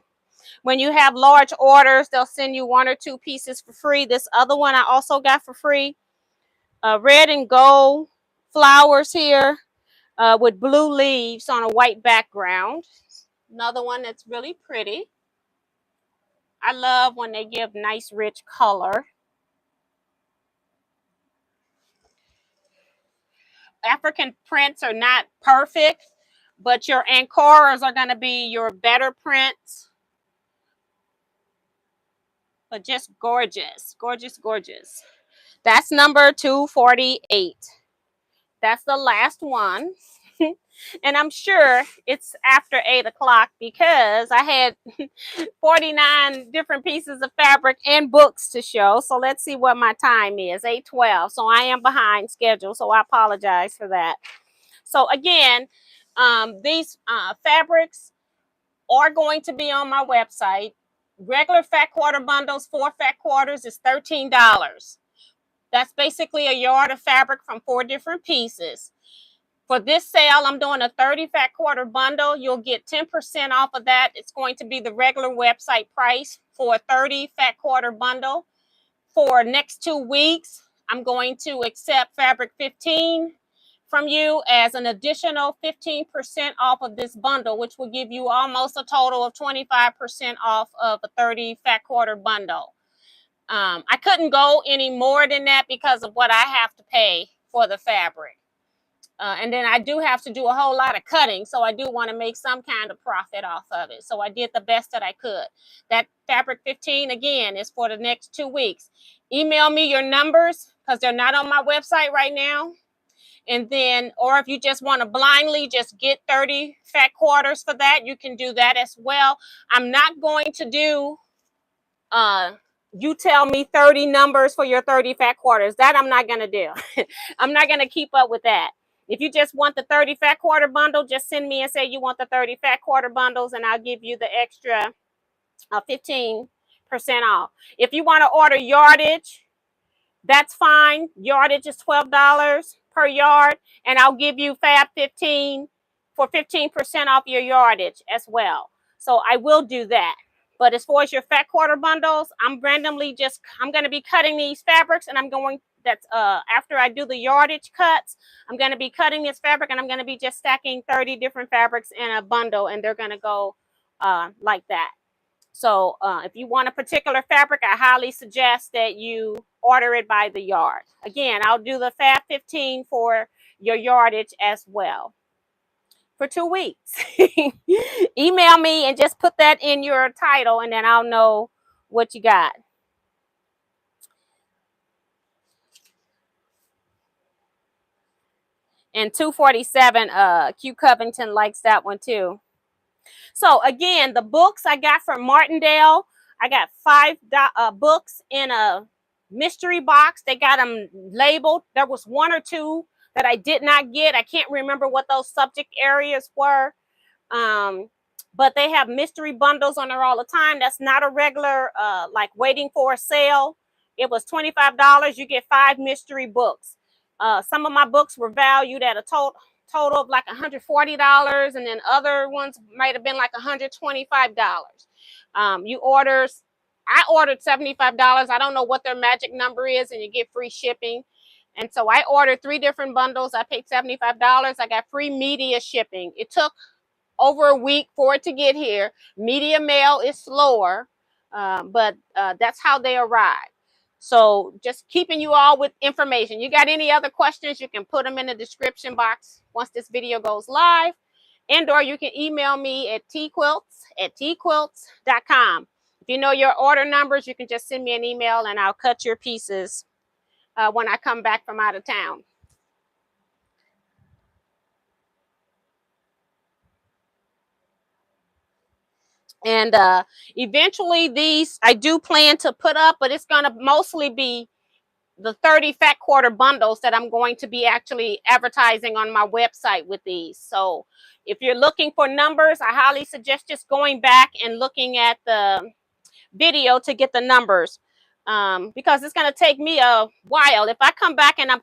When you have large orders, they'll send you 1 or 2 pieces for free. This other one I also got for free. Red and gold flowers here with blue leaves on a white background. Another one that's really pretty. I love when they give nice rich color. African prints are not perfect, but your Ankoras are going to be your better prints. But just gorgeous, gorgeous, gorgeous. That's number 248. That's the last one. And I'm sure it's after 8 o'clock because I had 49 different pieces of fabric and books to show. So let's see what my time is, 8:12. So I am behind schedule, so I apologize for that. So again, these fabrics are going to be on my website. Regular fat quarter bundles, 4 fat quarters is $13. That's basically a yard of fabric from 4 different pieces. For this sale, I'm doing a 30 fat quarter bundle. You'll get 10% off of that. It's going to be the regular website price for a 30 fat quarter bundle. For next 2 weeks, I'm going to accept Fabric 15 from you as an additional 15% off of this bundle, which will give you almost a total of 25% off of a 30 fat quarter bundle. I couldn't go any more than that because of what I have to pay for the fabric. And then I do have to do a whole lot of cutting, so I do want to make some kind of profit off of it. So I did the best that I could. That Fabric 15, again, is for the next 2 weeks. Email me your numbers because they're not on my website right now. And then, or if you just want to blindly just get 30 fat quarters for that, you can do that as well. I'm not going to do, you tell me 30 numbers for your 30 fat quarters. That I'm not going to do. I'm not going to keep up with that. If you just want the 30 fat quarter bundle, just send me and say you want the 30 fat quarter bundles, and I'll give you the extra 15% off. If you want to order yardage, that's fine. Yardage is $12 per yard, and I'll give you Fab 15 for 15% off your yardage as well. So I will do that. But as far as your fat quarter bundles, I'm going to be cutting these fabrics, and after I do the yardage cuts, I'm going to be cutting this fabric, and I'm going to be just stacking 30 different fabrics in a bundle, and they're going to go like that. So if you want a particular fabric, I highly suggest that you order it by the yard. Again, I'll do the Fab 15 for your yardage as well for 2 weeks. Email me and just put that in your title, and then I'll know what you got. And 247, Q Covington likes that one too. So again, the books I got from Martindale, I got 5 books in a mystery box. They got them labeled. There was 1 or 2 that I did not get. I can't remember what those subject areas were. But they have mystery bundles on there all the time. That's not a regular, like waiting for a sale. It was $25. You get 5 mystery books. Some of my books were valued at a total of like $140, and then other ones might have been like $125. I ordered $75. I don't know what their magic number is, and you get free shipping. And so I ordered 3 different bundles. I paid $75. I got free media shipping. It took over a week for it to get here. Media mail is slower, but that's how they arrive. So just keeping you all with information. You got any other questions, you can put them in the description box once this video goes live. And or you can email me at teaquilts@teaquilts.com. If you know your order numbers, you can just send me an email, and I'll cut your pieces when I come back from out of town. And eventually these I do plan to put up, but it's going to mostly be the 30 fat quarter bundles that I'm going to be actually advertising on my website with these. So if you're looking for numbers, I highly suggest just going back and looking at the video to get the numbers, because it's going to take me a while. If I come back and I'm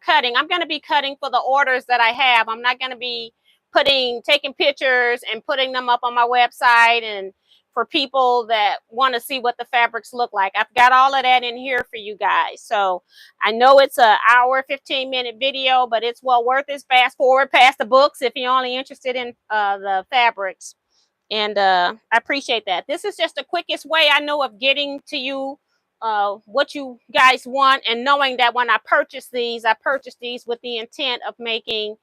going to be cutting for the orders that I have. I'm not going to be taking pictures and putting them up on my website and for people that want to see what the fabrics look like. I've got all of that in here for you guys. So I know it's an hour, 15-minute video, but it's well worth it. Fast forward past the books if you're only interested in the fabrics. And I appreciate that. This is just the quickest way I know of getting to you what you guys want, and knowing that when I purchase these with the intent of making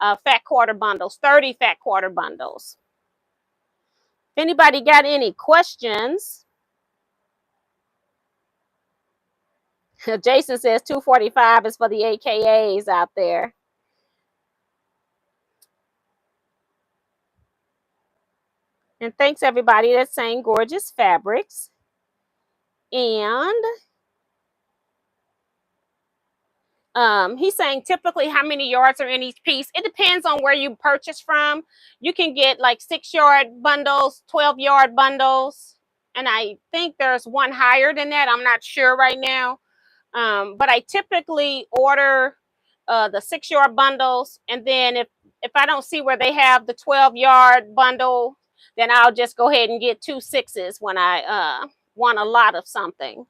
fat quarter bundles, 30 fat quarter bundles. If anybody got any questions? Jason says 245 is for the AKAs out there. And thanks everybody that's saying gorgeous fabrics. And he's saying typically how many yards are in each piece. It depends on where you purchase from. You can get like 6-yard bundles, 12-yard bundles, and I think there's one higher than that. I'm not sure right now. But I typically order the 6-yard bundles, and then if I don't see where they have the 12-yard bundle, then I'll just go ahead and get 2 6s when I want a lot of something.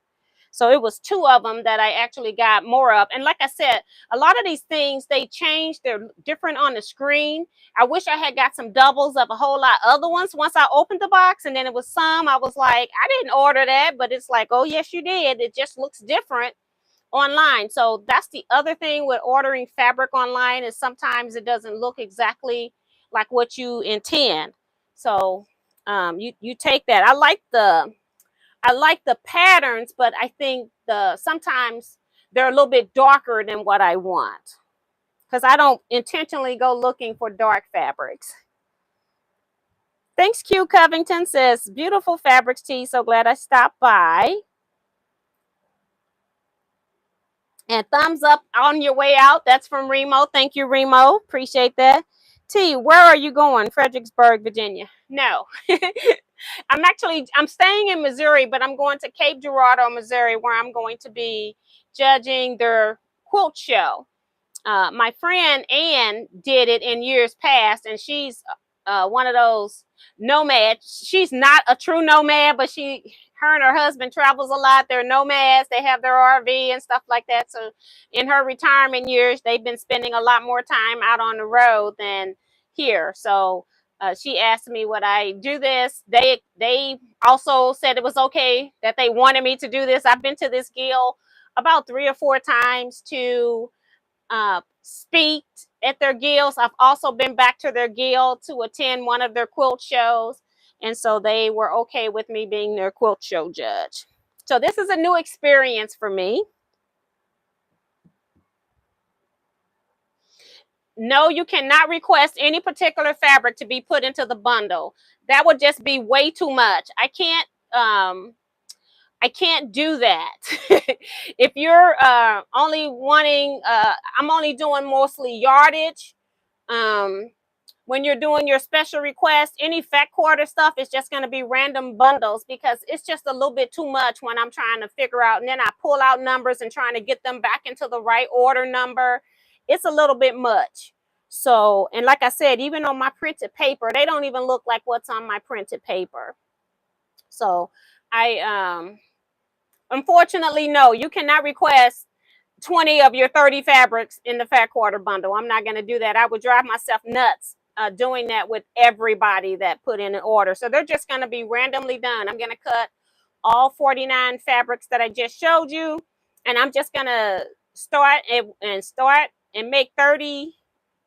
So it was 2 of them that I actually got more of. And like I said, a lot of these things, they change. They're different on the screen. I wish I had got some doubles of a whole lot of other ones once I opened the box. And then it was some, I was like, I didn't order that. But it's like, oh, yes, you did. It just looks different online. So that's the other thing with ordering fabric online, is sometimes it doesn't look exactly like what you intend. So you take that. I like the patterns, but I think sometimes they're a little bit darker than what I want, because I don't intentionally go looking for dark fabrics. Thanks, Q Covington says, beautiful fabrics, T. So glad I stopped by. And thumbs up on your way out. That's from Remo. Thank you, Remo. Appreciate that. T, where are you going? Fredericksburg, Virginia. No. I'm staying in Missouri, but I'm going to Cape Girardeau, Missouri, where I'm going to be judging their quilt show. My friend Ann did it in years past, and she's one of those nomads. She's not a true nomad, but her and her husband travels a lot. They're nomads. They have their RV and stuff like that. So in her retirement years, they've been spending a lot more time out on the road than here. So she asked me, would I do this? They also said it was okay, that they wanted me to do this. I've been to this guild about 3 or 4 times to speak at their guilds. I've also been back to their guild to attend one of their quilt shows. And so they were okay with me being their quilt show judge. So this is a new experience for me. No, you cannot request any particular fabric to be put into the bundle. That would just be way too much. I can't do that. If you're only wanting, I'm only doing mostly yardage. When you're doing your special request, any fat quarter stuff is just going to be random bundles, because it's just a little bit too much when I'm trying to figure out, and then I pull out numbers and trying to get them back into the right order number. It's a little bit much. So, and like I said, even on my printed paper, they don't even look like what's on my printed paper. So unfortunately, no, you cannot request 20 of your 30 fabrics in the fat quarter bundle. I'm not going to do that. I would drive myself nuts doing that with everybody that put in an order. So they're just going to be randomly done. I'm going to cut all 49 fabrics that I just showed you, and I'm just going to start and make 30.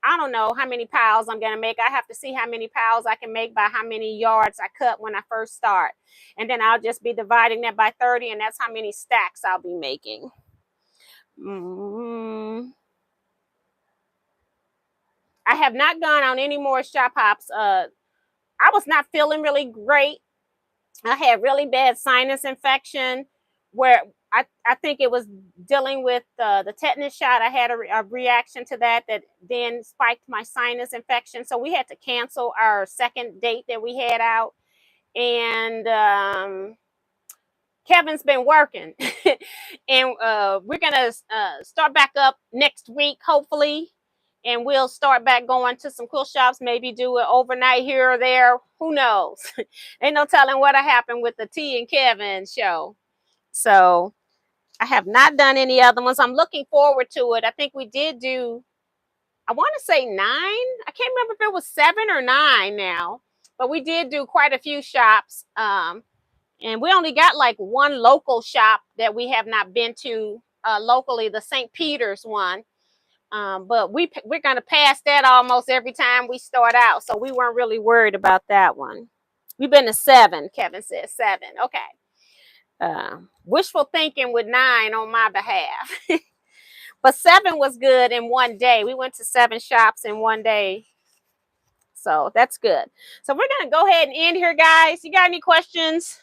I don't know how many piles I'm going to make. I have to see how many piles I can make by how many yards I cut when I first start. And then I'll just be dividing that by 30, and that's how many stacks I'll be making. I have not gone on any more shop hops. I was not feeling really great. I had really bad sinus infection, where I think it was dealing with the tetanus shot. I had a reaction to that then spiked my sinus infection. So we had to cancel our second date that we had out. And Kevin's been working. And we're going to start back up next week, hopefully. And we'll start back going to some quilt shops, maybe do it overnight here or there. Who knows? Ain't no telling what happened with the T and Kevin show. So I have not done any other ones. I'm looking forward to it. I think we did do, I want to say 9. I can't remember if it was 7 or 9 now. But we did do quite a few shops. And we only got like one local shop that we have not been to locally, the St. Peter's one. But we're going to pass that almost every time we start out. So we weren't really worried about that one. We've been to 7. Kevin says 7. Okay. Wishful thinking with 9 on my behalf. But 7 was good in one day. We went to 7 shops in one day. So that's good. So we're going to go ahead and end here, guys. You got any questions?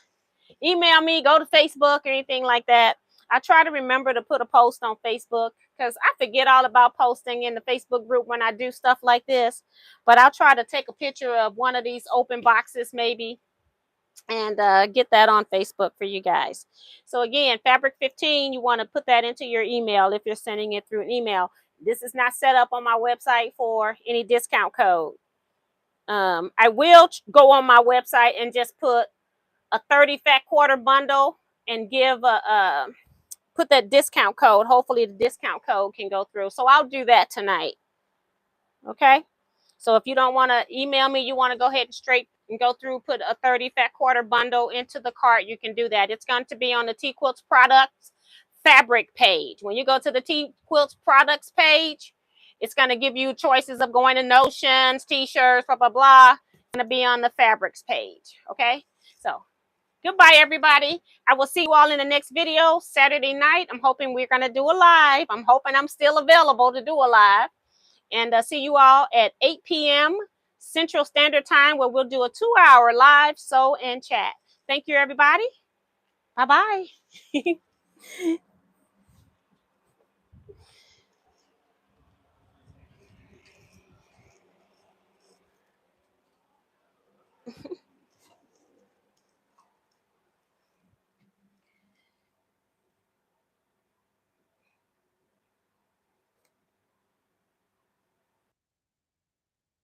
Email me, go to Facebook or anything like that. I try to remember to put a post on Facebook because I forget all about posting in the Facebook group when I do stuff like this. But I'll try to take a picture of one of these open boxes maybe and get that on Facebook for you guys. So again, Fabric 15, you want to put that into your email if you're sending it through an email. This is not set up on my website for any discount code. I will go on my website and just put a 30 fat quarter bundle and give put that discount code. Hopefully the discount code can go through. So I'll do that tonight. Okay. So if you don't want to email me, you want to go ahead and straight and go through, put a 30 fat quarter bundle into the cart, you can do that. It's going to be on the Teaquilts products fabric page. When you go to the Teaquilts products page, it's going to give you choices of going to notions, t-shirts, blah, blah, blah. It's going to be on the fabrics page. Okay. So goodbye, everybody. I will see you all in the next video Saturday night. I'm hoping we're going to do a live. I'm hoping I'm still available to do a live. And see you all at 8 p.m. Central Standard Time, where we'll do a 2-hour live sew and chat. Thank you, everybody. Bye-bye.